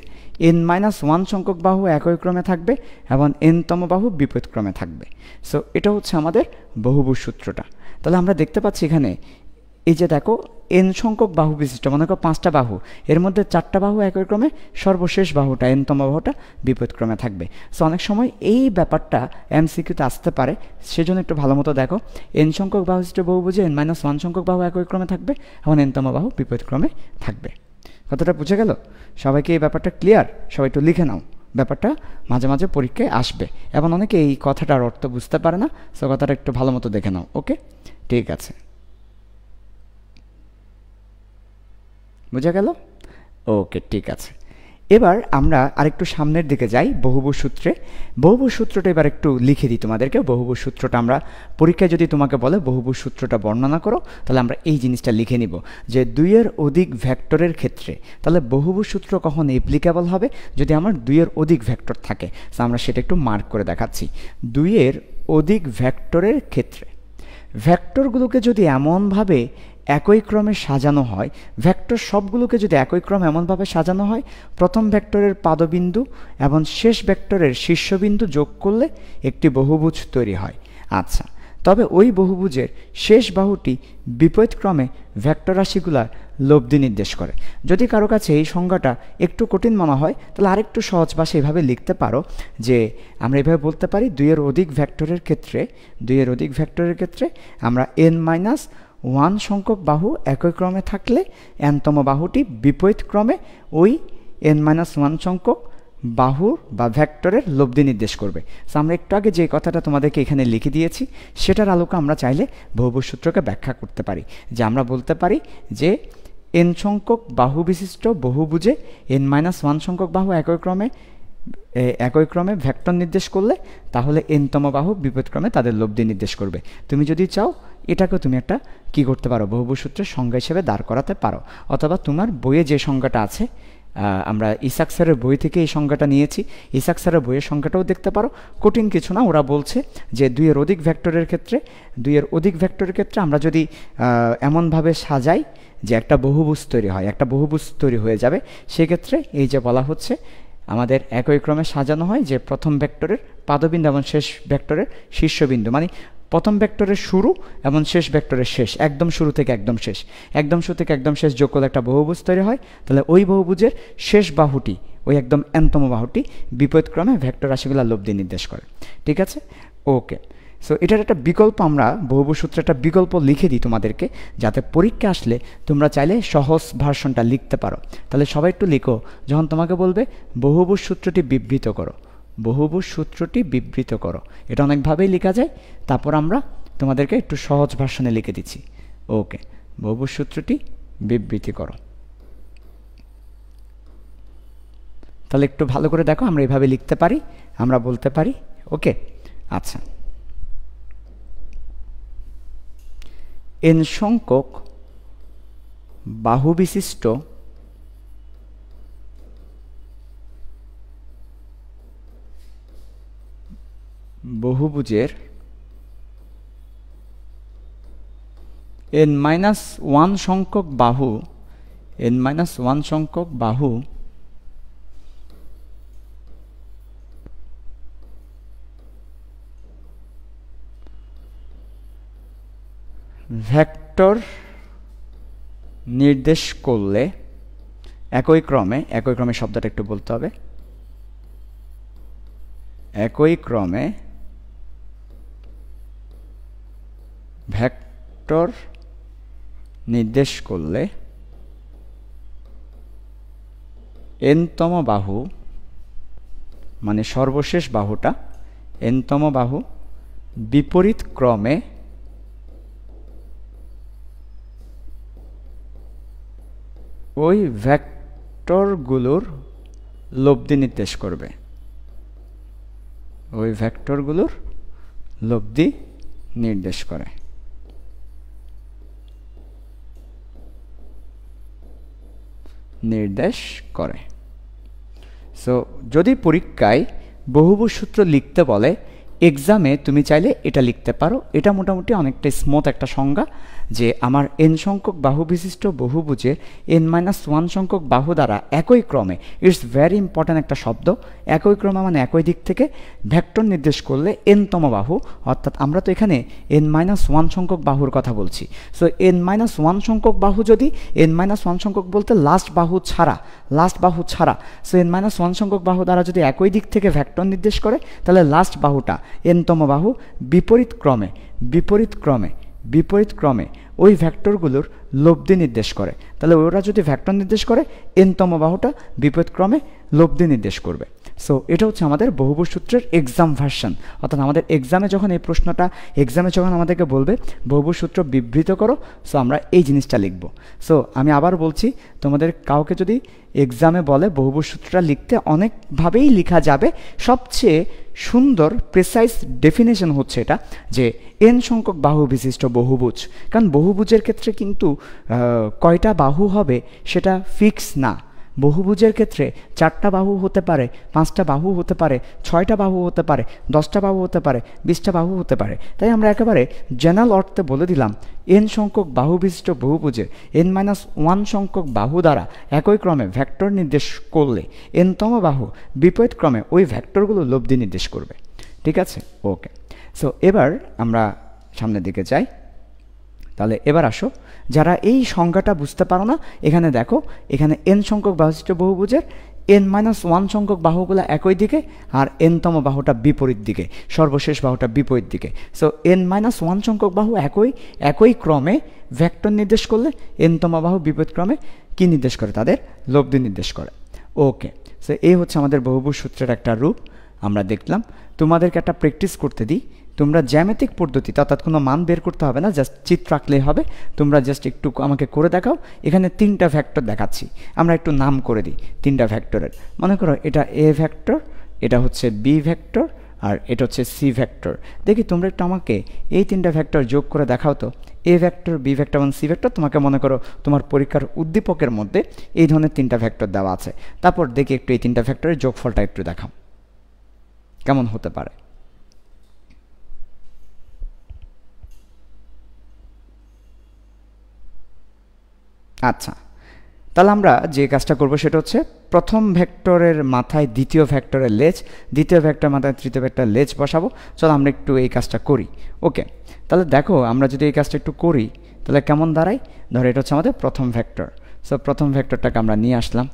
n-1 সংখ্যক বাহু একই ক্রমে থাকবে এবং nতম বাহু বিপরীত ক্রমে থাকবে। সো এটা হচ্ছে আমাদের বহুভুজ সূত্রটা। তাহলে আমরা দেখতে পাচ্ছি এখানে এই যে দেখো n সংখ্যক বাহু বিশিষ্ট, মনে করো 5টা বাহু, এর মধ্যে 4টা বাহু একই ক্রমে, সর্বশেষ বাহুটা nতম বাহুটা বিপরীত ক্রমে থাকবে। সো অনেক সময় এই ব্যাপারটা MCQতে আসতে পারে, সেজন্য একটু ভালো মতো দেখো। n সংখ্যক বাহু বিশিষ্ট বহুভুজে n-1 সংখ্যক বাহু একই ক্রমে থাকবে এবং nতম বাহু বিপরীত ক্রমে থাকবে। কথাটা বুঝে গেল? সবাইকে এই ব্যাপারটা ক্লিয়ার? সবাই একটু লিখে নাও, ব্যাপারটা মাঝে মাঝে পরীক্ষায় আসবে এবং অনেকে এই কথাটার অর্থ বুঝতে পারে না। সো কথাটা একটু ভালো মতো দেখে নাও। ওকে, ঠিক আছে, বুঝা গেল? ওকে, ঠিক আছে। এবার আমরা আরেকটু সামনের দিকে যাই বহুভুজ সূত্রে। বহুভুজ সূত্রটা এবার একটু লিখে দিই তোমাদেরকে। বহুভুজ সূত্রটা আমরা পরীক্ষায় যদি তোমাকে বলে বহুভুজ সূত্রটা বর্ণনা করো, তাহলে আমরা এই জিনিসটা লিখে নিব যে 2-এর অধিক ভেক্টরের ক্ষেত্রে, তাহলে বহুভুজ সূত্র কখন অ্যাপ্লিকেবল হবে? যদি আমার 2-এর অধিক ভেক্টর থাকে। তো আমরা সেটা একটু মার্ক করে দেখাচ্ছি। 2-এর অধিক ভেক্টরের ক্ষেত্রে ভেক্টরগুলোকে যদি এমনভাবে একই ক্রমে সাজানো হয়, ভেক্টর সবগুলোকে যদি একই ক্রমে এমনভাবে সাজানো হয়, প্রথম ভেক্টরের পাদবিন্দু এবং শেষ ভেক্টরের শীর্ষবিন্দু যোগ করলে একটি বহুভুজ তৈরি হয়। আচ্ছা, তবে ওই বহুভুজের শেষ বাহুটি বিপরীত ক্রমে ভেক্টর রাশিগুলার লব্ধি নির্দেশ করে। যদি কারো কাছে এই সংজ্ঞাটা একটু কঠিন মনে হয়, তাহলে আরেকটু সহজ ভাষায় এভাবে লিখতে পারো যে আমরা এভাবে বলতে পারি 2-এর অধিক ভেক্টরের ক্ষেত্রে আমরা n-1 সংখ্যক বাহু একই ক্রমে থাকলে nতম বাহুটি বিপরীত ক্রমে ওই n-1 সংখ্যক বাহুর বা ভেক্টরের লব্ধি নির্দেশ করবে। সো আমরা একটু আগে যে কথাটা তোমাদেরকে এখানে লিখে দিয়েছি, সেটার আলোকে আমরা চাইলে বহুভুজ সূত্রকে ব্যাখ্যা করতে পারি। যে আমরা বলতে পারি যে n সংখ্যক বাহু বিশিষ্ট বহুভুজে n-1 সংখ্যক বাহু একই ক্রমে ভেক্টর নির্দেশ করলে তাহলে nতম বাহু বিপরীত ক্রমে তাদের লব্ধি নির্দেশ করবে। তুমি যদি চাও এটাকে তুমি একটা কি করতে পারো, বহুভুজ সূত্রের সংজ্ঞা হিসেবে দাঁড় করাতে পারো, অথবা তোমার বইয়ে যে সংজ্ঞাটা আছে, আমরা ইসাক স্যারের বই থেকে এই সংজ্ঞাটা নিয়েছি, ইসাক স্যারের বইয়ের সংজ্ঞাটাও দেখতে পারো। কঠিন কিছু না, ওরা বলছে যে 2-এর অধিক ভেক্টরের ক্ষেত্রে আমরা যদি এমনভাবে সাজাই যে একটা বহুভুজ তৈরি হয়ে যাবে, সেক্ষেত্রে এই যে বলা হচ্ছে আমাদের একই ক্রমে সাজানো হয় যে প্রথম ভেক্টরের পাদবিন্দু এবং শেষ ভেক্টরের শীর্ষবিন্দু, মানে প্রথম ভেক্টরের শুরু এবং শেষ ভেক্টরের শেষ, একদম শুরু থেকে একদম শেষ যোগ করলে একটা বহুভুজ তৈরি হয়। তাহলে ওই বহুভুজের শেষ বাহুটি, ওই একদম nতম বাহুটি বিপরীত ক্রমে ভেক্টর রাশিগুলোর লব্ধি নির্দেশ করে। ঠিক আছে, ওকে। সো এটার একটা বিকল্প, আমরা বহুভুজ সূত্রে একটা বিকল্প লিখে দিই তোমাদেরকে, যাতে পরীক্ষা আসলে তোমরা চাইলে সহজ ভার্সনটা লিখতে পারো। তাহলে সবাই একটু লিখো, যখন তোমাকে বলবে বহুভুজ সূত্রটি বিবৃত করো, এটা অনেকভাবেই লেখা যায়। তারপর আমরা তোমাদেরকে একটু সহজ ভার্সনে লিখে দিচ্ছি। ওকে, বহুভুজ সূত্রটি বিবৃতি করো। তাহলে একটু ভালো করে দেখো, আমরা এভাবে লিখতে পারি, আমরা বলতে পারি। ওকে, আচ্ছা, n সংখ্যক বাহু বিশিষ্ট বহুভুজের n-1 সংখ্যক বাহু ভেক্টর নির্দেশ করলে একই ক্রমে শব্দটা একটু বলতে হবে, একই ক্রমে ভেক্টর নির্দেশ করলে nতম বাহু, মানে সর্বশেষ বাহুটা, nতম বাহু বিপরীত ক্রমে ওই ভেক্টরগুলোর লব্ধি নির্দেশ করবে, নির্দেশ করে। সো যদি পরীক্ষায় বহুভুজ সূত্র লিখতে বলে, এক্সামে তুমি চাইলে এটা লিখতে পারো। এটা মোটামুটি অনেকটা স্মুথ একটা সংজ্ঞা যে আমার n সংখ্যক বাহু বিশিষ্ট বহুভুজের n-1 সংখ্যক বাহু দ্বারা একই ক্রমে, ইটস ভেরি ইম্পর্ট্যান্ট একটা শব্দ, একই ক্রমে মানে একই দিক থেকে ভেক্টর নির্দেশ করলে n-তম বাহু, অর্থাৎ আমরা তো এখানে n-1 সংখ্যক বাহুর কথা বলছি। সো n-1 সংখ্যক বাহু যদি n-1 সংখ্যক বলতে লাস্ট বাহু ছাড়া, সো n-1 সংখ্যক বাহু দ্বারা যদি একই দিক থেকে ভেক্টর নির্দেশ করে, তাহলে লাস্ট বাহুটা n-তম বাহু বিপরীত ক্রমে ওই ভেক্টরগুলোর লব্ধি নির্দেশ করে। তাহলে ওরা যদি ভেক্টর নির্দেশ করে, n-তম বাহুটা বিপরীত ক্রমে লব্ধি নির্দেশ করবে। সো এটা হচ্ছে আমাদের বহুভুজ সূত্রের এক্সাম ভার্সন, অর্থাৎ আমাদের এক্সামে যখন এই প্রশ্নটা, এক্সামে যখন আমাদেরকে বলবে বহুভুজ সূত্র বিবৃত করো, সো আমরা এই জিনিসটা লিখব। সো আমি আবার বলছি, তোমাদের কাউকে যদি এক্সামে বলে বহুভুজ সূত্রটা লিখতে, অনেকভাবেই লেখা যাবে। সবচেয়ে সুন্দর প্রেসাইজ ডেফিনেশন হচ্ছে এটা যে n সংখ্যক বাহু বিশিষ্ট বহুভুজ। কারণ বহুভুজের ক্ষেত্রে কিন্তু কয়টা বাহু হবে সেটা ফিক্স না। বহুভুজের ক্ষেত্রে 4টা বাহু হতে পারে, 5টা বাহু হতে পারে, 6টা বাহু হতে পারে, 10টা বাহু হতে পারে, 20টা বাহু হতে পারে। তাই আমরা একেবারে জেনারেল অর্থে বলে দিলাম, n সংখ্যক বাহু বিশিষ্ট বহুভুজের n-1 সংখ্যক বাহু দ্বারা একই ক্রমে ভেক্টর নির্দেশ করলে n-তম বাহু বিপরীত ক্রমে ওই ভেক্টরগুলো লব্ধি নির্দেশ করবে। ঠিক আছে, ওকে। সো এবার আমরা সামনের দিকে যাই। তাহলে এবার আসো, যারা এই সংজ্ঞাটা বুঝতে পারো না, এখানে দেখো, এখানে n সংখ্যক বাহু বিশিষ্ট বহুভুজের n-1 সংখ্যক বাহুগুলো একই দিকে আর n-তম বাহুটা বিপরীত দিকে, সর্বশেষ বাহুটা বিপরীত দিকে। সো n-1 সংখ্যক বাহু একই ক্রমে ভেক্টর নির্দেশ করলে n-তম বাহু বিপরীত ক্রমে কি নির্দেশ করে? তাদের লব্ধি নির্দেশ করে। ওকে, সো এই হচ্ছে আমাদের বহুভুজ সূত্রের একটা রূপ আমরা দেখলাম। তোমাদেরকে একটা প্র্যাকটিস করতে দিই। তোমরা জ্যামিতিক পদ্ধতিতে, অর্থাৎ কোনো মান বের করতে হবে না, জাস্ট চিত্র আঁকলেই হবে। তোমরা জাস্ট একটু আমাকে করে দেখাও। এখানে 3টা ভেক্টর দেখাচ্ছি, আমরা একটু নাম করে দিই 3টা ভেক্টরের। মনে করো এটা a ভেক্টর, এটা হচ্ছে b ভেক্টর, আর এটা হচ্ছে c ভেক্টর। দেখি তোমরা একটু আমাকে এই 3টা ভেক্টর যোগ করে দেখাও তো। a ভেক্টর, b ভেক্টর এবং c ভেক্টর। তোমাকে মনে করো তোমার পরীক্ষার উদ্দীপকের মধ্যে এই ধরনের 3টা ভেক্টর দেওয়া আছে। তারপর দেখি একটু এই 3টা ভেক্টরের যোগফলটা একটু দেখাও, কেমন হতে পারে। আচ্ছা, তাহলে আমরা যে কাজটা করব সেটা হচ্ছে প্রথম ভেক্টরের মাথায় দ্বিতীয় ভেক্টরের লেজ, দ্বিতীয় ভেক্টর মাথায় তৃতীয় ভেক্টরের লেজ বসাবো। চলো আমরা একটু এই কাজটা করি। ওকে, তাহলে দেখো আমরা যদি এই কাজটা একটু করি তাহলে কেমন দাঁড়ায়। ধরো এটা হচ্ছে আমাদের প্রথম ভেক্টর। সো প্রথম ভেক্টরটাকে আমরা নিয়ে আসলাম।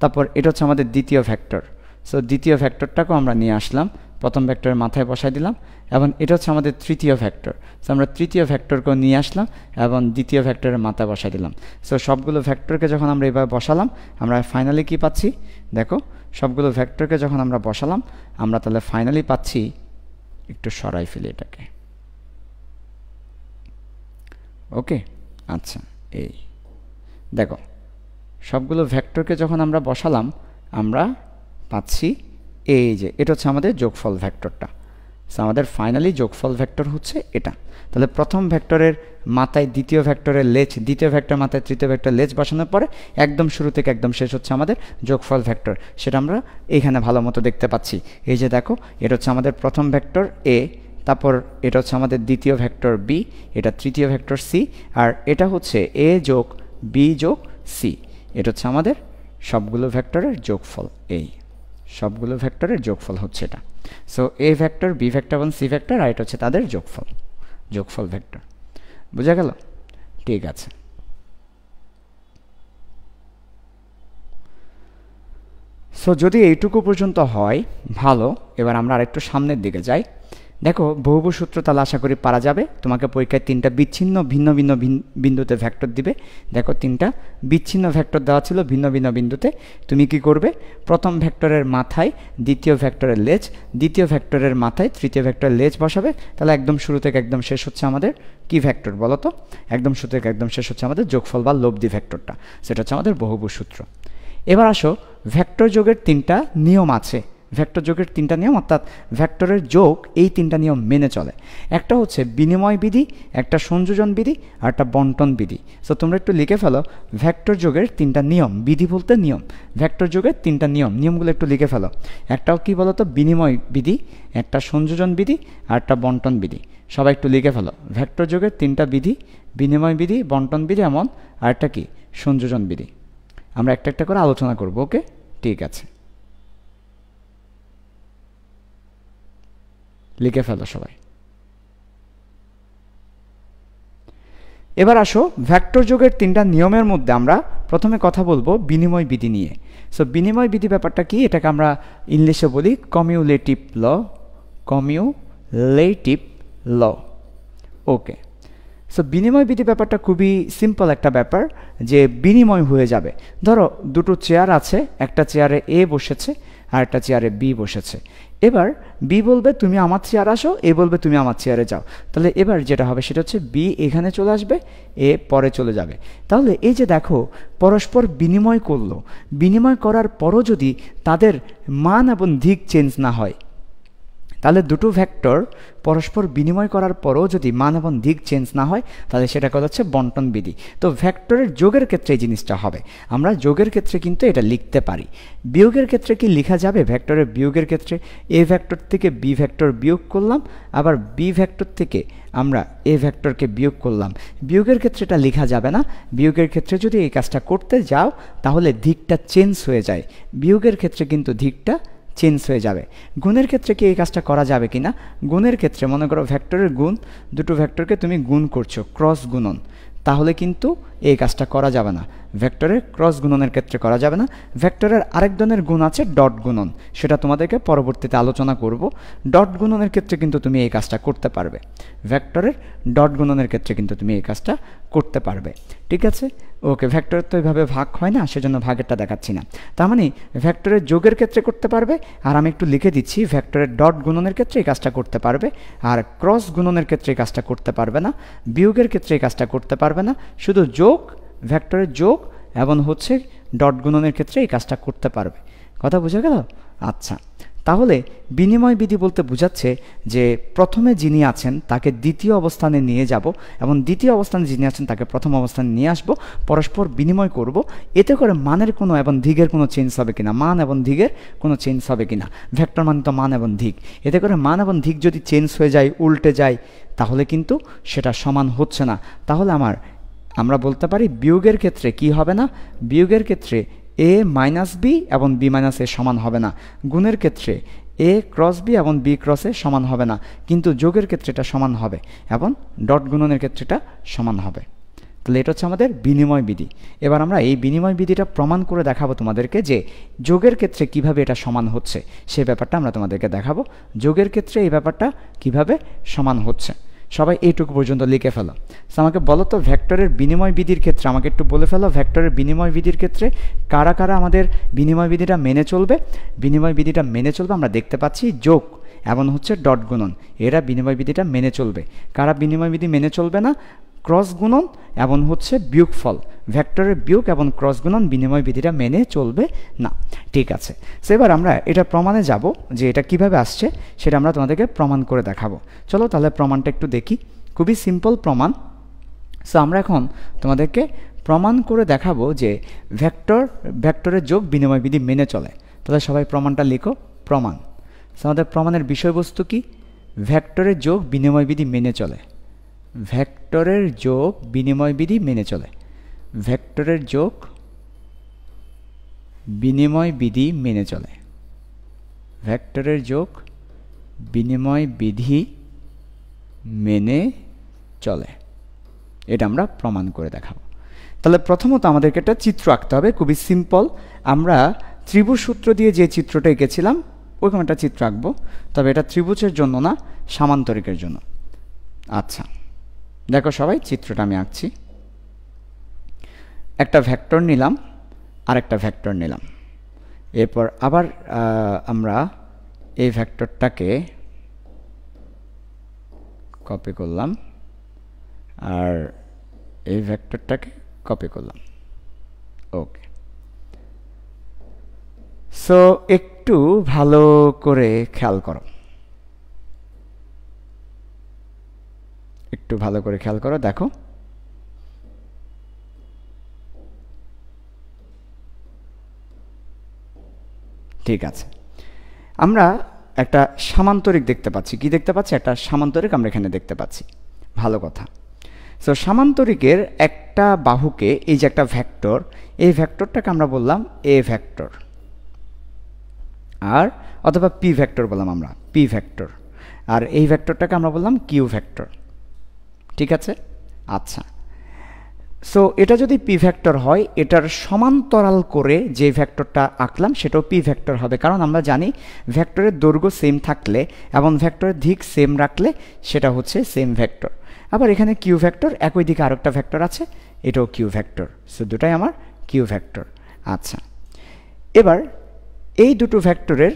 তারপর এটা হচ্ছে আমাদের দ্বিতীয় ভেক্টর। সো দ্বিতীয় ভেক্টরটাকেও আমরা নিয়ে আসলাম, প্রথম ভেক্টরের মাথায় বসাই দিলাম। এবং এটা হচ্ছে আমাদের তৃতীয় ভেক্টর। সো আমরা তৃতীয় ভেক্টরকেও নিয়ে আসলাম এবং দ্বিতীয় ভেক্টরের মাথায় বসাই দিলাম। সো সবগুলো ভেক্টরকে যখন আমরা এভাবে বসালাম, আমরা ফাইনালি কি পাচ্ছি? দেখো, সবগুলো ভেক্টরকে যখন আমরা বসালাম, আমরা তাহলে ফাইনালি পাচ্ছি, একটু সরাই ফেলি এটাকে। ওকে, আচ্ছা, এই দেখো সবগুলো ভেক্টরকে যখন আমরা বসালাম, আমরা পাচ্ছি এই যে এটা হচ্ছে আমাদের যোগফল ভেক্টরটা। সো আমাদের ফাইনালি যোগফল ভেক্টর হচ্ছে এটা। তাহলে প্রথম ভেক্টরের মাথায় দ্বিতীয় ভেক্টরের লেজ, দ্বিতীয় ভেক্টর মাথায় তৃতীয় ভেক্টর লেজ বসানোর পরে একদম শুরু থেকে একদম শেষ হচ্ছে আমাদের যোগফল ভেক্টর। সেটা আমরা এখানে ভালো মতো দেখতে পাচ্ছি। এই যে দেখো, এটা হচ্ছে আমাদের প্রথম ভেক্টর a, তারপর এটা হচ্ছে আমাদের দ্বিতীয় ভেক্টর b, এটা তৃতীয় ভেক্টর c, আর এটা হচ্ছে a যোগ b যোগ c। এটা হচ্ছে আমাদের সবগুলো ভেক্টরের যোগফল। এই সবগুলো ভেক্টরের যোগফল হচ্ছে এটা। So a vector, b vector এবং c ভেক্টর, আর এটা হচ্ছে তাদের যোগফল ভেক্টর। বুঝা গেল? ঠিক আছে। সো যদি এইটুকু পর্যন্ত হয় ভালো। এবার আমরা আরেকটু সামনের দিকে যাই। দেখো বহুভুজ সূত্র তাহলে আশা করি পারা যাবে। তোমাকে পরীক্ষায় 3টা বিচ্ছিন্ন ভিন্ন ভিন্ন বিন্দুতে ভেক্টর দিবে। দেখো 3টা বিচ্ছিন্ন ভেক্টর দেওয়া ছিল ভিন্ন ভিন্ন বিন্দুতে। তুমি কি করবে? প্রথম ভেক্টরের মাথায় দ্বিতীয় ভেক্টরের লেজ, দ্বিতীয় ভেক্টরের মাথায় তৃতীয় ভেক্টরের লেজ বসাবে। তাহলে একদম শুরু থেকে একদম শেষ হচ্ছে আমাদের কি ভেক্টর বলো তো? একদম শুরু থেকে একদম শেষ হচ্ছে আমাদের যোগফল বা লব্ধি ভেক্টরটা। সেটা হচ্ছে আমাদের বহুভুজ সূত্র। এবার আসো, ভেক্টর যোগের 3টা নিয়ম আছে। ভেক্টর যোগের 3টা নিয়ম, অর্থাৎ ভেক্টরের যোগ এই 3টা নিয়ম মেনে চলে। একটা হচ্ছে বিনিময় বিধি, একটা সংযোজন বিধি, আর একটা বন্টন বিধি। সো তোমরা একটু লিখে ফেলো ভেক্টর যোগের 3টা নিয়ম, বিধি বলতে নিয়ম, ভেক্টর যোগের 3টা নিয়ম, নিয়মগুলো একটু লিখে ফেলো। একটাও কি বলো তো, বিনিময় বিধি, একটা সংযোজন বিধি, আর একটা বন্টন বিধি। সবাই একটু লিখে ফেলো ভেক্টর যোগের 3টা বিধি, বিনিময় বিধি, বন্টন বিধি, এমন আরেকটা কি সংযোজন বিধি। আমরা একটা একটা করে আলোচনা করব। ওকে, ঠিক আছে, লিখে ফেলো সবাই। এবার আসো ভেক্টর যোগের 3টা নিয়মের মধ্যে আমরা প্রথমে কথা বলবো বিনিময় বিধি নিয়ে। সো বিনিময় বিধি ব্যাপারটা কি, এটাকে আমরা ইংলিশে বলি কমিউলেটিভ ল, কমিউলেটিভ ল। ওকে, সো বিনিময় বিধি ব্যাপারটা খুবই সিম্পল একটা ব্যাপার, যে বিনিময় হয়ে যাবে। ধরো দুটো চেয়ার আছে, একটা চেয়ারে এ বসেছে আর একটা চেয়ারে বি বসেছে। এবার বি বলবে তুমি আমার চেয়ার আসো, এ বলবে তুমি আমার চেয়ারে যাও। তাহলে এবার যেটা হবে সেটা হচ্ছে বি এখানে চলে আসবে, এ পরে চলে যাবে। তাহলে এই যে দেখো পরস্পর বিনিময় করলো, বিনিময় করার পরও যদি তাদের মান এবং দিক চেঞ্জ না হয়, তাহলে দুটো ভেক্টর পরস্পর বিনিময় করার পরও যদি মান এবং দিক চেঞ্জ না হয়, তাহলে সেটা কথা হচ্ছে বন্টন বিধি। তো ভেক্টরের যোগের ক্ষেত্রে এই জিনিসটা হবে। আমরা যোগের ক্ষেত্রে কিন্তু এটা লিখতে পারি। বিয়োগের ক্ষেত্রে কি লেখা যাবে? ভেক্টরের বিয়োগের ক্ষেত্রে এ ভেক্টর থেকে বি ভেক্টর বিয়োগ করলাম, আবার বি ভেক্টর থেকে আমরা এ ভেক্টরকে বিয়োগ করলাম। বিয়োগের ক্ষেত্রে এটা লেখা যাবে না। বিয়োগের ক্ষেত্রে যদি এই কাজটা করতে যাও তাহলে দিকটা চেঞ্জ হয়ে যায়। বিয়োগের ক্ষেত্রে কিন্তু দিকটা চেঞ্জ হয়ে যাবে। গুণের ক্ষেত্রে কি এই কাজটা করা যাবে কি না? গুণের ক্ষেত্রে মনে করো ভেক্টরের গুণ, দুটো ভেক্টরকে তুমি গুণ করছো, ক্রস গুণন, তাহলে কিন্তু এই কাজটা করা যাবে না। ভেক্টরের ক্রস গুণনের ক্ষেত্রে করা যাবে না। ভেক্টরের আরেক ধরনের গুণ আছে ডট গুণন, সেটা তোমাদেরকে পরবর্তীতে আলোচনা করব। ডট গুণনের ক্ষেত্রে কিন্তু তুমি এই কাজটা করতে পারবে। ভেক্টরের ডট গুণনের ক্ষেত্রে কিন্তু তুমি এই কাজটা করতে পারবে। ঠিক আছে, ওকে। ভেক্টরের তো এইভাবে ভাগ হয় না, সেজন্য ভাগেরটা দেখাচ্ছি না। তার মানে ভেক্টরের যোগের ক্ষেত্রে করতে পারবে, আর আমি একটু লিখে দিচ্ছি ভেক্টরের ডট গুণনের ক্ষেত্রে এই কাজটা করতে পারবে, আর ক্রস গুণনের ক্ষেত্রে এই কাজটা করতে পারবে না, বিয়োগের ক্ষেত্রে এই কাজটা করতে পারবে না। শুধু যোগ, ভেক্টরের যোগ এবং হচ্ছে ডট গুণনের ক্ষেত্রে এই কাজটা করতে পারবে। কথা বুঝে গেল? আচ্ছা, তাহলে বিনিময় বিধি বলতে বোঝাচ্ছে যে প্রথমে যিনি আছেন তাকে দ্বিতীয় অবস্থানে নিয়ে যাব এবং দ্বিতীয় অবস্থানে যিনি আছেন তাকে প্রথম অবস্থানে নিয়ে আসব, পরস্পর বিনিময় করব। এতে করে মানের কোনো এবং দিকের কোনো চেঞ্জ হবে কিনা, মান এবং দিকের কোনো চেঞ্জ হবে কিনা। ভেক্টর মানে তো মান এবং দিক, এতে করে মান এবং দিক যদি চেঞ্জ হয়ে যায়, উল্টে যায়, তাহলে কিন্তু সেটা সমান হচ্ছে না। তাহলে আমরা বলতে পারি বিয়োগের ক্ষেত্রে কি হবে না? বিয়োগের ক্ষেত্রে এ মাইনাস বি এবং বি মাইনাস এ সমান হবে না। গুণের ক্ষেত্রে এ ক্রস বি এবং বি ক্রস এ সমান হবে না, কিন্তু যোগের ক্ষেত্রে এটা সমান হবে এবং ডট গুণনের ক্ষেত্রে এটা সমান হবে। তাহলে এটা হচ্ছে আমাদের বিনিময় বিধি। এবার আমরা এই বিনিময় বিধিটা প্রমাণ করে দেখাবো তোমাদেরকে যে যোগের ক্ষেত্রে কিভাবে এটা সমান হচ্ছে, সেই ব্যাপারটা আমরা তোমাদেরকে দেখাবো। যোগের ক্ষেত্রে এই ব্যাপারটা কিভাবে সমান হচ্ছে। সবাই এইটুকু পর্যন্ত লিখে ফেলো। আমাকে বলো তো ভেক্টরের বিনিময় বিধির ক্ষেত্রে, আমাকে একটু বলে ফেলো ভেক্টরের বিনিময় বিধির ক্ষেত্রে কারা কারা আমাদের বিনিময় বিধিটা মেনে চলবে। বিনিময় বিধিটা মেনে চলবে আমরা দেখতে পাচ্ছি যোগ এবং হচ্ছে ডট গুণন, এরা বিনিময় বিধিটা মেনে চলবে। কারা বিনিময় বিধি মেনে চলবে না? ক্রস গুণন এবং হচ্ছে বিয়োগফল, ভেক্টরের বিয়োগ এবং ক্রস গুণন বিনিময় বিধিটা মেনে চলবে না। ঠিক আছে, সো এবার আমরা এটা প্রমাণে যাব যে এটা কিভাবে আসছে, সেটা আমরা তোমাদেরকে প্রমাণ করে দেখাবো। চলো তাহলে প্রমাণটা একটু দেখি। খুবই সিম্পল প্রমাণ। সো আমরা এখন তোমাদেরকে প্রমাণ করে দেখাবো যে ভেক্টরের যোগ বিনিময় বিধি মেনে চলে। তাহলে সবাই প্রমাণটা লিখো। প্রমাণ। সো আমাদের প্রমাণের বিষয়বস্তু কি? ভেক্টরের যোগ বিনিময় বিধি মেনে চলে। ভেক্টরের যোগ বিনিময় বিধি মেনে চলে। ভেক্টরের যোগ বিনিময় বিধি মেনে চলে। ভেক্টরের যোগ বিনিময় বিধি মেনে চলে, এটা আমরা প্রমাণ করে দেখাবো। তাহলে প্রথমত আমাদেরকে একটা চিত্র আঁকতে হবে, খুবই সিম্পল। আমরা ত্রিভুজ সূত্র দিয়ে যে চিত্রটা এঁকেছিলাম ওইরকম একটা চিত্র আঁকবো, তবে এটা ত্রিভুজের জন্য না, সামান্তরিকের জন্য। আচ্ছা, দেখো সবাই চিত্রটা আমি আঁকছি। একটা ভেক্টর নিলাম আর একটা ভেক্টর নিলাম, এরপর আবার আমরা এই ভেক্টরটাকে কপি করলাম আর এই ভেক্টরটাকে কপি করলাম। ওকে, সো একটু একটু ভালো করে খেয়াল করো, একটু ভালো করে খেয়াল করো, দেখো ঠিক আছে। আমরা একটা সামান্তরিক দেখতে পাচ্ছি। কি দেখতে পাচ্ছি? একটা সামান্তরিক আমরা এখানে দেখতে পাচ্ছি। ভালো কথা। সো সামান্তরিকের একটা বাহুকে এই যে একটা ভেক্টর, এই ভেক্টরটাকে আমরা বললাম এ ভেক্টর, আর অথবা পি ভেক্টর বললাম আমরা, পি ভেক্টর, আর এই ভেক্টরটাকে আমরা বললাম কিউ ভেক্টর। ঠিক আছে? আচ্ছা, সো এটা যদি পি ভেক্টর হয়, এটার সমান্তরাল করে যে ভেক্টরটা আঁকলাম সেটাও পি ভেক্টর হবে, কারণ আমরা জানি ভেক্টরের দৈর্ঘ্য সেম থাকলে এবং ভেক্টরের দিক সেম রাখলে সেটা হচ্ছে সেম ভেক্টর। আবার এখানে কিউ ভেক্টর, একই দিকে আরেকটা ভেক্টর আছে, এটাও কিউ ভেক্টর। সো দুটাই আমার কিউ ভেক্টর। আচ্ছা, এবার এই দুটো ভেক্টরের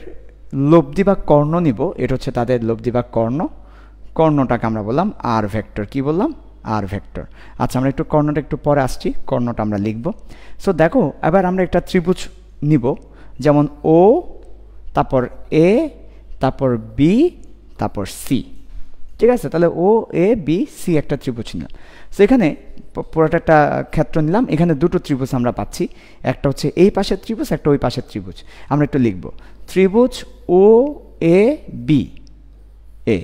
লব্ধি বা কর্ণ নিব, এটা হচ্ছে তাদের লব্ধি বা কর্ণ। কর্ণটাকে আমরা বললাম আর ভেক্টর। কি বললাম? আর ভেক্টর। আচ্ছা, আমরা একটু কর্ণটা একটু পরে আসছি, কর্ণটা আমরা লিখব। সো দেখো, এবার আমরা একটা ত্রিভুজ নিব, যেমন ও, তারপর এ, তারপর বি, তারপর সি। ঠিক আছে? তাহলে ও এ বি সি একটা ত্রিভুজ নিলাম। সো এখানে পুরোটা একটা ক্ষেত্র নিলাম, এখানে দুটো ত্রিভুজ আমরা পাচ্ছি, একটা হচ্ছে এই পাশের ত্রিভুজ, একটা ওই পাশের ত্রিভুজ। আমরা একটু লিখব ত্রিভুজ ও এ বি এ।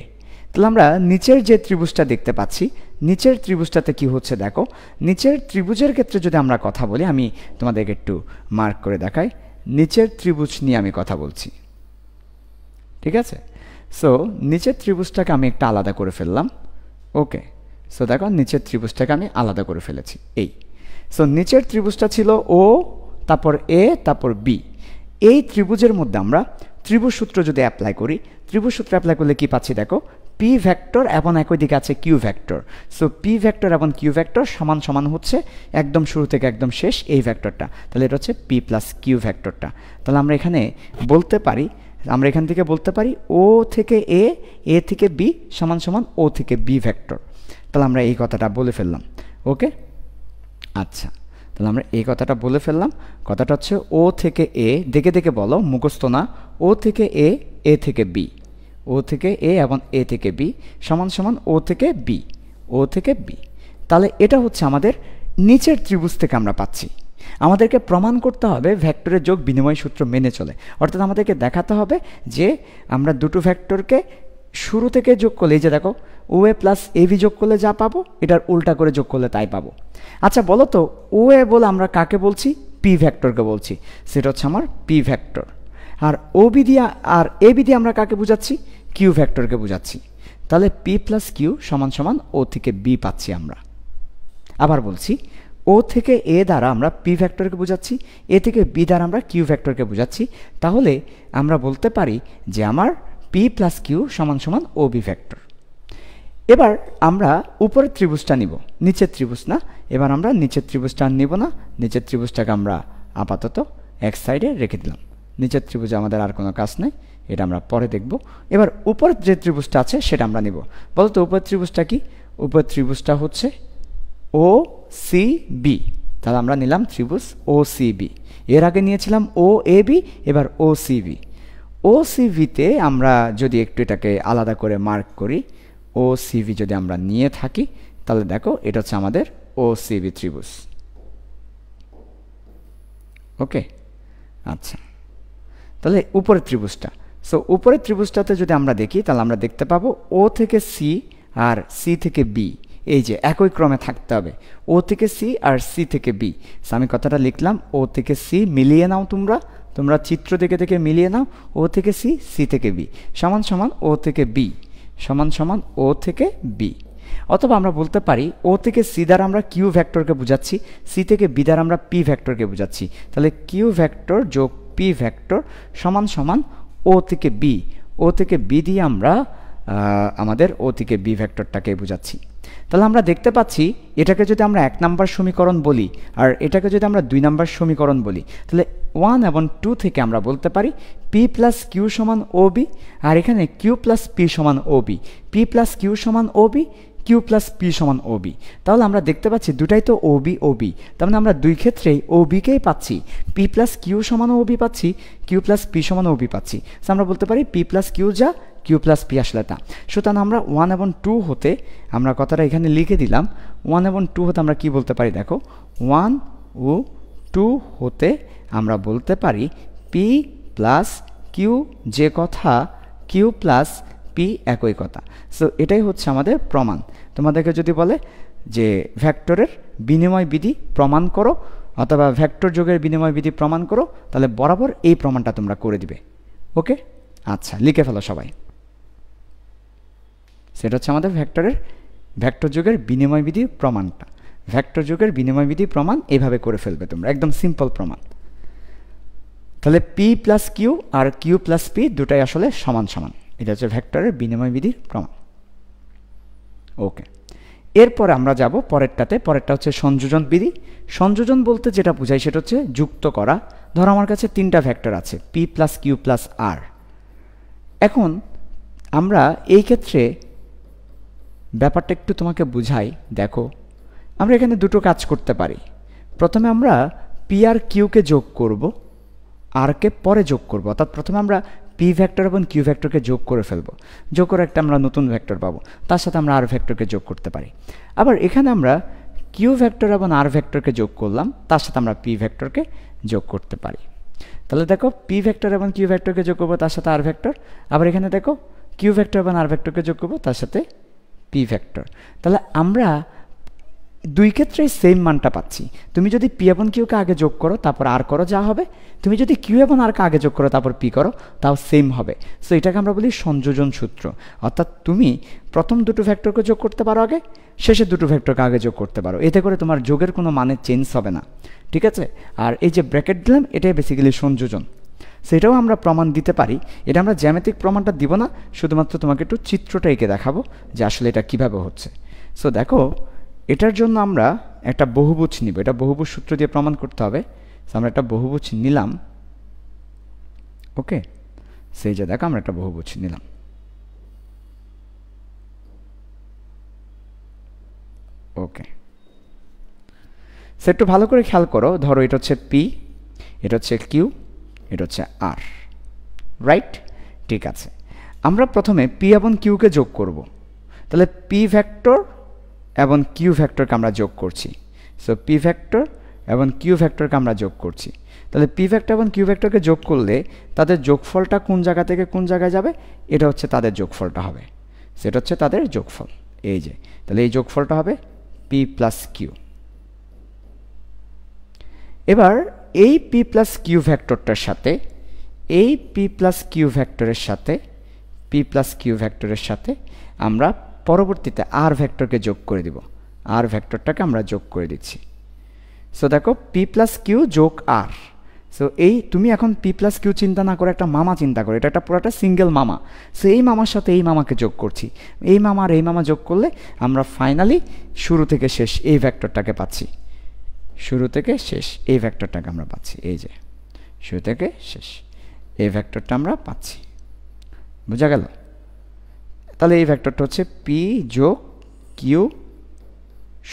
তাহলে আমরা নিচের যে ত্রিভুজটা দেখতে পাচ্ছি, নিচের ত্রিভুজটাতে কি হচ্ছে দেখো, নিচের ত্রিভুজের ক্ষেত্রে যদি আমরা কথা বলি, আমি তোমাদেরকে একটু মার্ক করে দেখাই, নিচের ত্রিভুজ নিয়ে আমি কথা বলছি। ঠিক আছে? সো নিচের ত্রিভুজটাকে আমি একটা আলাদা করে ফেললাম। ওকে, সো দেখো নিচের ত্রিভুজটাকে আমি আলাদা করে ফেলেছি। এই সো নিচের ত্রিভুজটা ছিল ও, তারপর এ, তারপর বি। এই ত্রিভুজের মধ্যে আমরা ত্রিভুজ সূত্র যদি অ্যাপ্লাই করি, ত্রিভুজ সূত্র অ্যাপ্লাই করলে কি পাচ্ছি দেখো, পি ভেক্টর এবং একই দিকে আছে Q vector. So P vector এবং কিউ ভেক্টর সমান সমান হচ্ছে একদম শুরু থেকে একদম শেষ এই ভেক্টরটা। তাহলে এটা হচ্ছে পি প্লাস কিউ ভেক্টরটা। তাহলে আমরা এখানে বলতে পারি, আমরা এখান থেকে বলতে পারি ও থেকে এ, এ থেকে বি সমান সমান ও থেকে বি ভেক্টর। তাহলে আমরা এই কথাটা বলে ফেললাম। ওকে, আচ্ছা, তাহলে আমরা এই কথাটা বলে ফেললাম। কথাটা হচ্ছে ও থেকে এ, দেখে দেখে বলো, মুখস্থ না। ও থেকে এ, এ থেকে বি, ও থেকে এ এবং এ থেকে বি সমান সমান ও থেকে বি, ও থেকে বি। তাহলে এটা হচ্ছে আমাদের নিচের ত্রিভুজ থেকে আমরা পাচ্ছি। আমাদেরকে প্রমাণ করতে হবে ভেক্টরের যোগ বিনিময় সূত্র মেনে চলে, অর্থাৎ আমাদেরকে দেখাতে হবে যে আমরা দুটো ভেক্টরকে শুরু থেকে যোগ করলে, এই যে দেখো ও এ প্লাস এ বি যোগ করলে যা পাবো, এটার উল্টা করে যোগ করলে তাই পাবো। আচ্ছা বলো তো, ও এ বলে আমরা কাকে বলছি? পি ভেক্টরকে বলছি, সেটা হচ্ছে আমার পি ভেক্টর। আর ও বি দিয়ে আর এ বি দিয়ে আমরা কাকে বোঝাচ্ছি? কিউ ভেক্টরকে বোঝাচ্ছি। তাহলে পি প্লাস কিউ সমান সমান ও থেকে বি পাচ্ছি আমরা। আবার বলছি, ও থেকে এ দ্বারা আমরা পি ভেক্টরকে বোঝাচ্ছি, এ থেকে বি দ্বারা আমরা কিউ ভেক্টরকে বোঝাচ্ছি। তাহলে আমরা বলতে পারি যে আমার পি প্লাস কিউ সমান সমান ও বি ভেক্টর। এবার আমরা উপরের ত্রিভুজটা নিব, নিচের ত্রিভুজ না। এবার আমরা নিচের ত্রিভুজটা নিব না, নিচের ত্রিভুজটাকে আমরা আপাতত এক সাইডে রেখে দিলাম। নিচের ত্রিভুজে আমাদের আর কোনো কাজ নেই, এটা আমরা পরে দেখব। এবার উপরের যে ত্রিভুজটা আছে সেটা আমরা নিব। বলো তো উপরের ত্রিভুজটা কি? উপরের ত্রিভুজটা হচ্ছে ও সি বি। তাহলে আমরা নিলাম ত্রিভুজ ও সি বি। এর আগে নিয়েছিলাম ও এ বি, এবার ও সি বি। ও সি বিতে আমরা যদি একটু এটাকে আলাদা করে মার্ক করি, ও সি বি যদি আমরা নিয়ে থাকি, তাহলে দেখো এটা হচ্ছে আমাদের ও সি বি ত্রিভুজ। ওকে, আচ্ছা, তাহলে উপরের ত্রিভুজটা। সো উপরের ত্রিভুজটাতে যদি আমরা দেখি, তাহলে আমরা দেখতে পাবো ও থেকে সি আর সি থেকে বি, এই যে একই ক্রমে থাকতে হবে, ও থেকে সি আর সি থেকে বি। সো আমি কথাটা লিখলাম, ও থেকে সি মিলিয়ে নাও, তোমরা চিত্র দেখে দেখে মিলিয়ে নাও। ও থেকে সি, সি থেকে বি সমান সমান ও থেকে বি সমান সমান ও থেকে বি। অথবা আমরা বলতে পারি ও থেকে সি দ্বারা আমরা কিউ ভেক্টরকে বোঝাচ্ছি, সি থেকে বি দ্বারা আমরা পি ভেক্টরকে বোঝাচ্ছি। তাহলে কিউ ভেক্টর যোগ পি ভেক্টর সমান সমান ও থেকে বি। ও থেকে বি দিয়ে আমরা আমাদের ও থেকে বি ভেক্টরটাকে বোঝাচ্ছি। তাহলে আমরা দেখতে পাচ্ছি এটাকে যদি আমরা 1 নম্বর সমীকরণ বলি আর এটাকে যদি আমরা 2 নম্বর সমীকরণ বলি, তাহলে 1 এবং 2 থেকে আমরা বলতে পারি পি প্লাস কিউ সমান ও বি, আর এখানে কিউ প্লাস পি সমান ও বি। পি প্লাস কিউ সমান ও বি, কিউ প্লাস পি সমান ও বি। তাহলে আমরা দেখতে পাচ্ছি দুটাই তো ও বি ও বি, তার মানে আমরা দুই ক্ষেত্রেই ও বিকেই পাচ্ছি। পি প্লাস কিউ সমান ও বি পাচ্ছি, কিউ প্লাস পি সমান ও বি পাচ্ছি। সো আমরা বলতে পারি পি প্লাস কিউ যা, কিউ প্লাস পি আসলে তা। সুতরাং আমরা 1 এবং 2 হতে আমরা কথাটা এখানে লিখে দিলাম। 1 এবং 2 হতে আমরা কি বলতে পারি দেখো, 1 ও 2 হতে আমরা বলতে পারি পি প্লাস কিউ যে কথা, কিউ প্লাস পি একই কথা। সো এটাই হচ্ছে আমাদের প্রমাণ। তোমাদেরকে যদি বলে যে ভেক্টরের বিনিময় বিধি প্রমাণ করো অথবা ভেক্টর যোগের বিনিময় বিধি প্রমাণ করো, তাহলে বরাবর এই প্রমাণটা তোমরা করে দিবে। ওকে, আচ্ছা লিখে ফেলো সবাই। সেটা হচ্ছে আমাদের ভেক্টর যোগের বিনিময় বিধি প্রমাণটা। ভেক্টর যোগের বিনিময় বিধি প্রমাণ এভাবে করে ফেলবে তোমরা, একদম সিম্পল প্রমাণ। তাহলে P plus Q R Q plus P দুটাই আসলে সমান সমান, এটা হচ্ছে ভেক্টরের বিনিময় বিধির প্রমাণ। ওকে, এরপর আমরা যাব পরেরটাতে। পরেরটা হচ্ছে সংযোজন বিধি। সংযোজন বলতে যেটা বোঝায় সেটা হচ্ছে যুক্ত করা। ধরো আমার কাছে তিনটা ভেক্টর আছে, পি প্লাস কিউ প্লাস আর। এখন আমরা এই ক্ষেত্রে ব্যাপারটা একটু তোমাকে বুঝাই। দেখো, আমরা এখানে দুটো কাজ করতে পারি। প্রথমে আমরা পি আর কিউকে যোগ করব, আরকে পরে যোগ করব। অর্থাৎ প্রথমে আমরা পি ভেক্টর এবং কিউ ভেক্টরকে যোগ করে ফেলবো, যোগ করে একটা আমরা নতুন ভেক্টর পাবো, তার সাথে আমরা আর ভেক্টরকে যোগ করতে পারি। আবার এখানে আমরা কিউ ভেক্টর এবং আর ভেক্টরকে যোগ করলাম, তার সাথে আমরা পি ভেক্টরকে যোগ করতে পারি। তাহলে দেখো পি ভেক্টর এবং কিউ ভেক্টরকে যোগ করবো, তার সাথে আর ভেক্টর। আবার এখানে দেখো কিউ ভেক্টর এবং আর ভেক্টরকে যোগ করবো, তার সাথে পি ভেক্টর। তাহলে আমরা দুই ক্ষেত্রেই সেম মানটা পাচ্ছি। তুমি যদি পি এবং কিউকে আগে যোগ করো তারপর আর করো, যা হবে। তুমি যদি কিউ এবং আরকে আগে যোগ করো তারপর পি করো, তাও সেম হবে। সো এটাকে আমরা বলি সংযোজন সূত্র। অর্থাৎ তুমি প্রথম দুটো ভেক্টরকে যোগ করতে পারো আগে, শেষের দুটো ভেক্টরকে আগে যোগ করতে পারো। এতে করে তোমার যোগের কোনো মানে চেঞ্জ হবে না, ঠিক আছে? আর এই যে ব্র্যাকেট দিলাম, এটাই বেসিক্যালি সংযোজন। সেটাও আমরা প্রমাণ দিতে পারি। এটা আমরা জ্যামিতিক প্রমাণটা দিব না, শুধুমাত্র তোমাকে একটু চিত্রটা এঁকে দেখাবো যে আসলে এটা কিভাবে হচ্ছে। সো দেখো, এটার জন্য আমরা একটা বহুভুজ নিব। এটা বহুভুজ সূত্র দিয়ে প্রমাণ করতে হবে। আমরা একটা বহুভুজ নিলাম। ওকে, সেই যে দেখো আমরা একটা বহুভুজ নিলাম। ওকে, সে একটু ভালো করে খেয়াল করো। ধরো এটা হচ্ছে পি, এটা হচ্ছে কিউ, এটা হচ্ছে আর, রাইট? ঠিক আছে, আমরা প্রথমে পি এবং কিউকে যোগ করব। তাহলে পি ভেক্টর এবং কিউ ভেক্টরকে আমরা যোগ করছি। সো পি ভেক্টর এবং কিউ ভেক্টরকে আমরা যোগ করছি। তাহলে পি ভেক্টর এবং কিউ ভেক্টরকে যোগ করলে তাদের যোগফলটা কোন জায়গা থেকে কোন জায়গায় যাবে, এটা হচ্ছে তাদের যোগফলটা হবে। সেটা হচ্ছে তাদের যোগফল, এই যে। তাহলে এই যোগফলটা হবে পি প্লাস কিউ। এবার এই পি প্লাস কিউ ভেক্টরটার সাথে এই পি প্লাস কিউ ভেক্টরের সাথে পি প্লাস কিউ ভেক্টরের সাথে আমরা পরবর্তীতে আর ভেক্টরকে যোগ করে দিব। আর ভেক্টরটাকে আমরা যোগ করে দিচ্ছি। সো দেখো পি প্লাস কিউ যোগ আর। সো এই তুমি এখন পি প্লাস কিউ চিন্তা না করে একটা মামা চিন্তা করো, এটা একটা পুরোটা সিঙ্গেল মামা। সো এই মামার সাথে এই মামাকে যোগ করছি। এই মামা আর এই মামা যোগ করলে আমরা ফাইনালি শুরু থেকে শেষ এই ভেক্টরটাকে পাচ্ছি। শুরু থেকে শেষ এই ভেক্টরটাকে আমরা পাচ্ছি, এই যে শুরু থেকে শেষ এই ভেক্টরটা আমরা পাচ্ছি। বোঝা গেল? তাহলে এই ভেক্টরটা হচ্ছে পি যোগ কিউ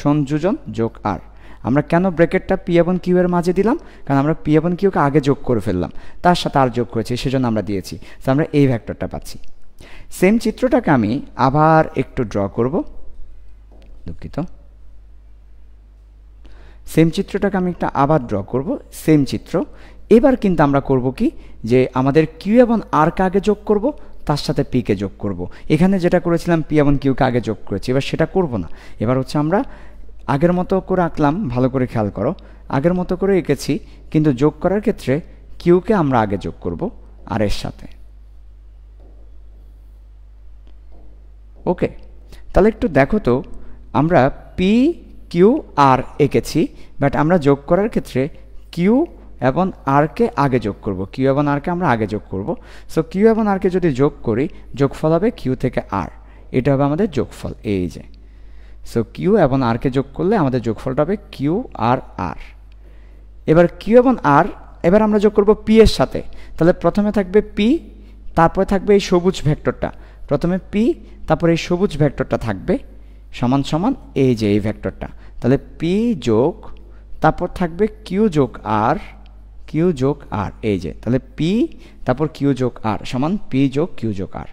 সংযোজন যোগ আর। আমরা কেন ব্র্যাকেটটা পি এবং কিউ এর মাঝে দিলাম? কারণ আমরা পি এবং কিউকে আগে যোগ করে ফেললাম, তার সাথে আর যোগ করেছি, সেজন্য আমরা দিয়েছি। তো আমরা এই ভেক্টরটা পাচ্ছি। সেম চিত্রটাকে আমি আবার একটু ড্র করব, দুঃখিত। সেম চিত্রটাকে আমি একটা আবার ড্র করব, সেম চিত্র। এবার কিন্তু আমরা করব কি, যে আমাদের কিউ এবং আরকে আগে যোগ করব, তার সাথে পিকে যোগ করব। এখানে যেটা করেছিলাম পি এবং কিউকে আগে যোগ করেছি, এবার সেটা করব না। এবার হচ্ছে আমরা আগের মতো করে আঁকলাম, ভালো করে খেয়াল করো, আগের মতো করে এঁকেছি, কিন্তু যোগ করার ক্ষেত্রে কিউকে আমরা আগে যোগ করব আর এর সাথে। ওকে, তাহলে একটু দেখো তো, আমরা পি কিউ আর এঁকেছি, বাট আমরা যোগ করার ক্ষেত্রে কিউ এবং আরকে আগে যোগ করব। কিউ এবং আরকে আমরা আগে যোগ করব। সো কিউ এবং আরকে যদি যোগ করি, যোগফল হবে কিউ থেকে আর, এটা হবে আমাদের যোগফল, এই যে। সো কিউ এবং আরকে যোগ করলে আমাদের যোগফলটা হবে কিউ আর আর। এবার কিউ এবং আর এবার আমরা যোগ করব পি এর সাথে। তাহলে প্রথমে থাকবে পি, তারপরে থাকবে এই সবুজ ভেক্টরটা। প্রথমে পি, তারপরে এই সবুজ ভেক্টরটা থাকবে, সমান সমান এই যে এই ভেক্টরটা, তাহলে পি যোগ তারপর থাকবে কিউ যোগ আর, কিউ যোগ আর, এই যে তাহলে পি তারপর কিউ যোগ আর সমান পি যোগ কিউ যোগ আর।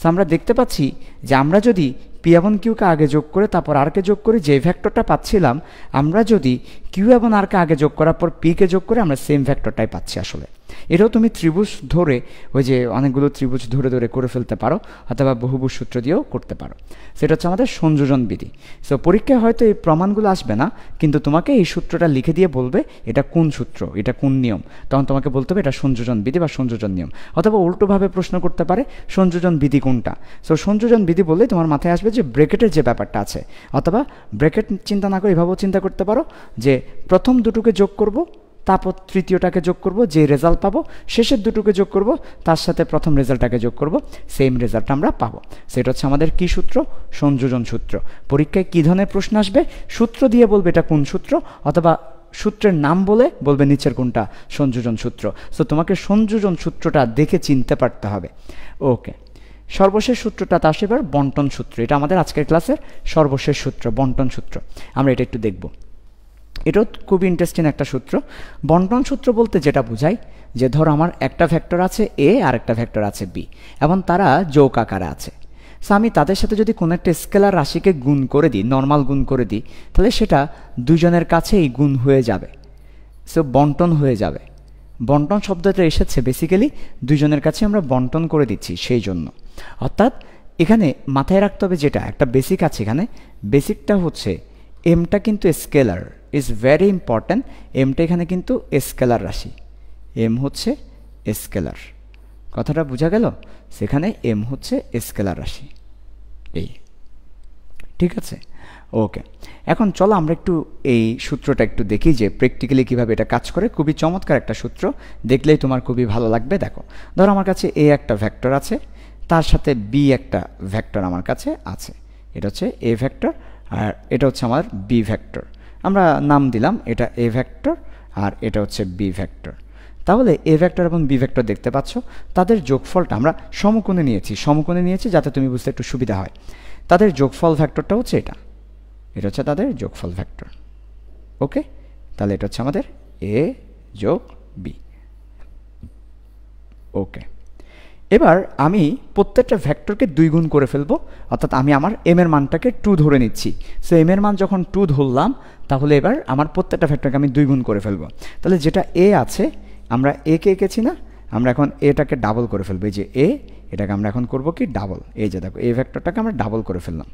সো আমরা দেখতে পাচ্ছি যে আমরা যদি পি এবং কিউকে আগে যোগ করে তারপর আরকে যোগ করি, যে ভেক্টরটা পাচ্ছিলাম আমরা যদি কিউ এবং আরকে আগে যোগ করার পর পিকে যোগ করে আমরা সেম ভেক্টরটাই পাচ্ছি আসলে। এটাও তুমি ত্রিভুজ ধরে ওই যে অনেকগুলো ত্রিভুজ ধরে ধরে করে ফেলতে পারো, অথবা বহুভুজ সূত্র দিয়েও করতে পারো। সেটা হচ্ছে আমাদের সংযোজন বিধি। সো পরীক্ষায় হয়তো এই প্রমাণগুলো আসবে না, কিন্তু তোমাকে এই সূত্রটা লিখে দিয়ে বলবে এটা কোন সূত্র, এটা কোন নিয়ম, তখন তোমাকে বলতে হবে এটা সংযোজন বিধি বা সংযোজন নিয়ম। অথবা উল্টোভাবে প্রশ্ন করতে পারে সংযোজন বিধি কোনটা। সো সংযোজন বিধি বললেই তোমার মাথায় আসবে যে ব্র্যাকেটের যে ব্যাপারটা আছে, অথবা ব্র্যাকেট চিন্তা না করে এভাবেও চিন্তা করতে পারো যে প্রথম দুটোকে যোগ করব, তারপর তৃতীয়টাকে যোগ করব, যে রেজাল্ট পাবো শেষের দুটোকে যোগ করব, তার সাথে প্রথম রেজাল্টটাকে যোগ করব, সেম রেজাল্ট আমরা পাবো। সেটা হচ্ছে আমাদের কি সূত্র? সংযোজন সূত্র। পরীক্ষায় কী ধরনের প্রশ্ন আসবে? সূত্র দিয়ে বলবে এটা কোন সূত্র, অথবা সূত্রের নাম বলে বলবে নিচের কোনটা সংযোজন সূত্র। সো তোমাকে সংযোজন সূত্রটা দেখে চিনতে পারতে হবে। ওকে, সর্বশেষ সূত্রটা তা আসে এবার বন্টন সূত্র। এটা আমাদের আজকের ক্লাসের সর্বশেষ সূত্র, বন্টন সূত্র। আমরা এটা একটু দেখব। এটাও খুবই ইন্টারেস্টিং একটা সূত্র। বন্টন সূত্র বলতে যেটা বোঝায় যে ধরো আমার একটা ভেক্টর আছে এ আর একটা ভেক্টর আছে বি, এবং তারা যৌগ আকারে আছে। সো আমি তাদের সাথে যদি কোনো একটা স্কেলার রাশিকে গুণ করে দিই, নর্মাল গুণ করে দিই, তাহলে সেটা দুজনের কাছেই গুণ হয়ে যাবে। সো বন্টন হয়ে যাবে। বন্টন শব্দটা এসেছে বেসিক্যালি দুজনের কাছে আমরা বন্টন করে দিচ্ছি সেই জন্য। অর্থাৎ এখানে মাথায় রাখতে হবে যেটা একটা বেসিক আছে, এখানে বেসিকটা হচ্ছে এমটা কিন্তু স্কেলার, ইজ ভেরি ইম্পর্ট্যান্ট। এমটা এখানে কিন্তু স্কেলার রাশি, এম হচ্ছে স্কেলার। কথাটা বোঝা গেল? সেখানে এম হচ্ছে স্কেলার রাশি, এই ঠিক আছে। ওকে, এখন চলো আমরা একটু এই সূত্রটা একটু দেখি যে প্র্যাকটিক্যালি কীভাবে এটা কাজ করে। খুবই চমৎকার একটা সূত্র, দেখলেই তোমার খুবই ভালো লাগবে। দেখো, ধরো আমার কাছে এ একটা ভেক্টর আছে, তার সাথে বি একটা ভেক্টর আমার কাছে আছে। এটা হচ্ছে এ ভেক্টর আর এটা হচ্ছে আমার বি ভেক্টর। আমরা নাম দিলাম এটা এ ভেক্টর আর এটা হচ্ছে বি ভেক্টর। তাহলে এ ভেক্টর এবং বি ভেক্টর দেখতে পাচ্ছ, তাদের যোগফলটা আমরা সমকোণে নিয়েছি যাতে তুমি বুঝতে একটু সুবিধা হয়। তাদের যোগফল ভেক্টরটা হচ্ছে এটা, এটা হচ্ছে তাদের যোগফল ভেক্টর। ওকে, তাহলে এটা হচ্ছে আমাদের এ যোগ বি। ওকে, এবার আমি প্রত্যেকটা ভেক্টরকে 2 গুণ করে ফেলবো, অর্থাৎ আমি আমার এম এর মানটাকে 2 ধরে নিচ্ছি। সো এম এর মান যখন 2 ধরলাম, তাহলে এবার আমার প্রত্যেকটা ভেক্টরকে আমি 2 গুণ করে ফেলবো। তাহলে যেটা এ আছে, আমরা এ কে এঁকেছি না, আমরা এখন এটাকে ডাবল করে ফেলবো। এই যে এ, এটাকে আমরা এখন করব কি ডাবল। এই যে দেখো, এ ভেক্টরটাকে আমরা ডাবল করে ফেললাম,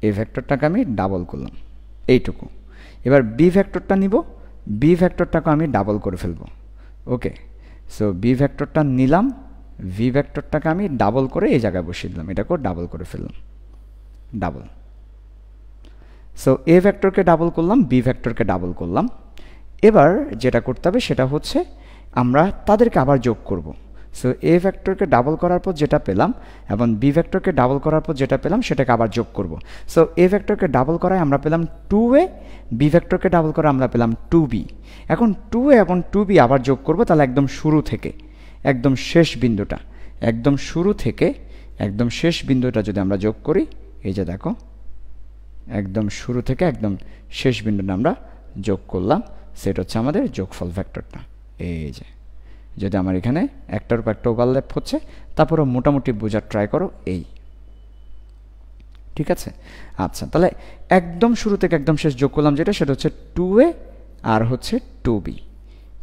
এ ভেক্টরটাকে আমি ডাবল করলাম, এইটুকু। এবার বি ভেক্টরটা নিব, বি ভেক্টরটাকে আমি ডাবল করে ফেলবো। ওকে, সো বি ভেক্টরটা নিলাম, ভি ভেক্টরটাকে আমি ডাবল করে এই জায়গায় বসিয়ে দিলাম, এটাকেও ডাবল করে ফেললাম, ডাবল। সো এ ভেক্টরকে ডাবল করলাম, বি ভেক্টরকে ডাবল করলাম। এবার যেটা করতে হবে সেটা হচ্ছে আমরা তাদেরকে আবার যোগ করব। সো এ ভেক্টরকে ডাবল করার পর যেটা পেলাম এবং বি ভেক্টরকে ডাবল করার পর যেটা পেলাম সেটাকে আবার যোগ করব। সো এ ভেক্টরকে ডাবল করায় আমরা পেলাম 2a, বি ভেক্টরকে ডাবল করে আমরা পেলাম 2b। এখন 2a এবং 2b আবার যোগ করব, তাহলে একদম শুরু থেকে একদম শেষ বিন্দুটা, একদম শুরু থেকে একদম শেষ বিন্দুটা যদি আমরা যোগ করি, এই যে দেখো, একদম শুরু থেকে একদম শেষ বিন্দুটা আমরা যোগ করলাম, সেটা হচ্ছে আমাদের যোগফল ভেক্টরটা। এই যে যদি আমার এখানে একটার উপর একটা ওভারল্যাপ হচ্ছে, তারপরে মোটামুটি বোঝার ট্রাই করো, এই ঠিক আছে। আচ্ছা, তাহলে একদম শুরু থেকে একদম শেষ যোগ করলাম যেটা, সেটা হচ্ছে 2a আর হচ্ছে 2b,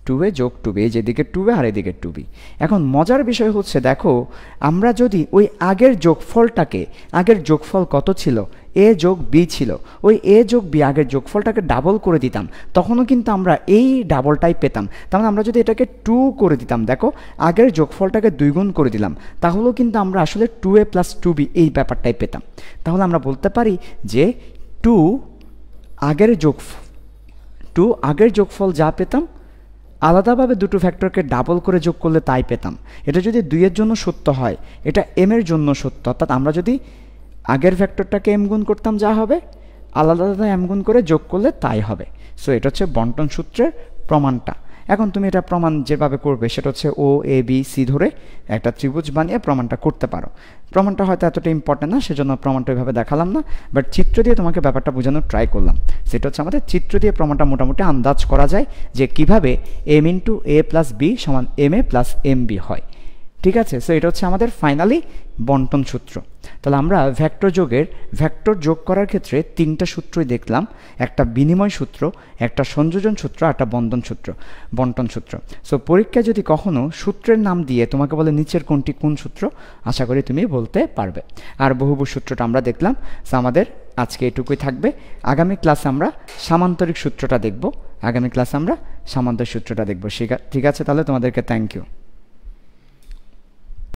2a যোগ 2b, এই যেদিকে 2a আর এদিকে 2b। এখন মজার বিষয় হচ্ছে দেখো, আমরা যদি ওই আগের যোগফলটাকে, আগের যোগফল কত ছিল, এ যোগ বি ছিল, ওই এ যোগ বি আগের যোগফলটাকে ডাবল করে দিতাম, তখনও কিন্তু আমরা এই ডাবলটাই পেতাম। তার মানে আমরা যদি এটাকে 2 করে দিতাম, দেখো আগের যোগফলটাকে 2 গুণ করে দিলাম, তাহলেও কিন্তু আমরা আসলে 2a + 2b এই ব্যাপারটাই পেতাম। তাহলে আমরা বলতে পারি যে 2 আগের যোগফল যা পেতাম, আলাদাভাবে দুটো ফ্যাক্টরকে ডাবল করে যোগ করলে তাই পেতাম। এটা যদি 2 এর জন্য সত্য হয়, এটা m এর জন্য সত্য। অর্থাৎ আমরা যদি আগের ভেক্টরটাকে m গুণ করতাম যা হবে, আলাদা আলাদা m গুণ করে যোগ করলে তাই হবে। সো এটা হচ্ছে বন্টন সূত্রের প্রমাণটা। এখন তুমি এটা প্রমাণ যেভাবে করবে সেটা হচ্ছে ও এ বি সি ধরে একটা ত্রিভুজ বানিয়ে প্রমাণটা করতে পারো। প্রমাণটা হয়তো এতটা ইম্পর্টেন্ট না, সেজন্য প্রমাণটা ওইভাবে দেখালাম না, বাট চিত্র দিয়ে তোমাকে ব্যাপারটা বোঝানোর ট্রাই করলাম। সেটা হচ্ছে আমাদের চিত্র দিয়ে প্রমাণটা মোটামুটি আন্দাজ করা যায় যে কিভাবে এম ইন্টু এ প্লাস বি সমান M A plus M B হয়। ঠিক আছে, সো এটা হচ্ছে আমাদের ফাইনালি বন্টন সূত্র। তাহলে আমরা ভেক্টর যোগ করার ক্ষেত্রে তিনটা সূত্রই দেখলাম, একটা বিনিময় সূত্র, একটা সংযোজন সূত্র, একটা বন্টন সূত্র। সো পরীক্ষায় যদি কখনো সূত্রের নাম দিয়ে তোমাকে বলে নিচের কোনটি কোন সূত্র, আশা করি তুমি বলতে পারবে। আর বহুভুজ সূত্রটা আমরা দেখলাম। সো আমাদের আজকে এটুকুই থাকবে। আগামী ক্লাসে আমরা সামান্তরিক সূত্রটা দেখব। ঠিক আছে, তাহলে তোমাদেরকে থ্যাংক ইউ।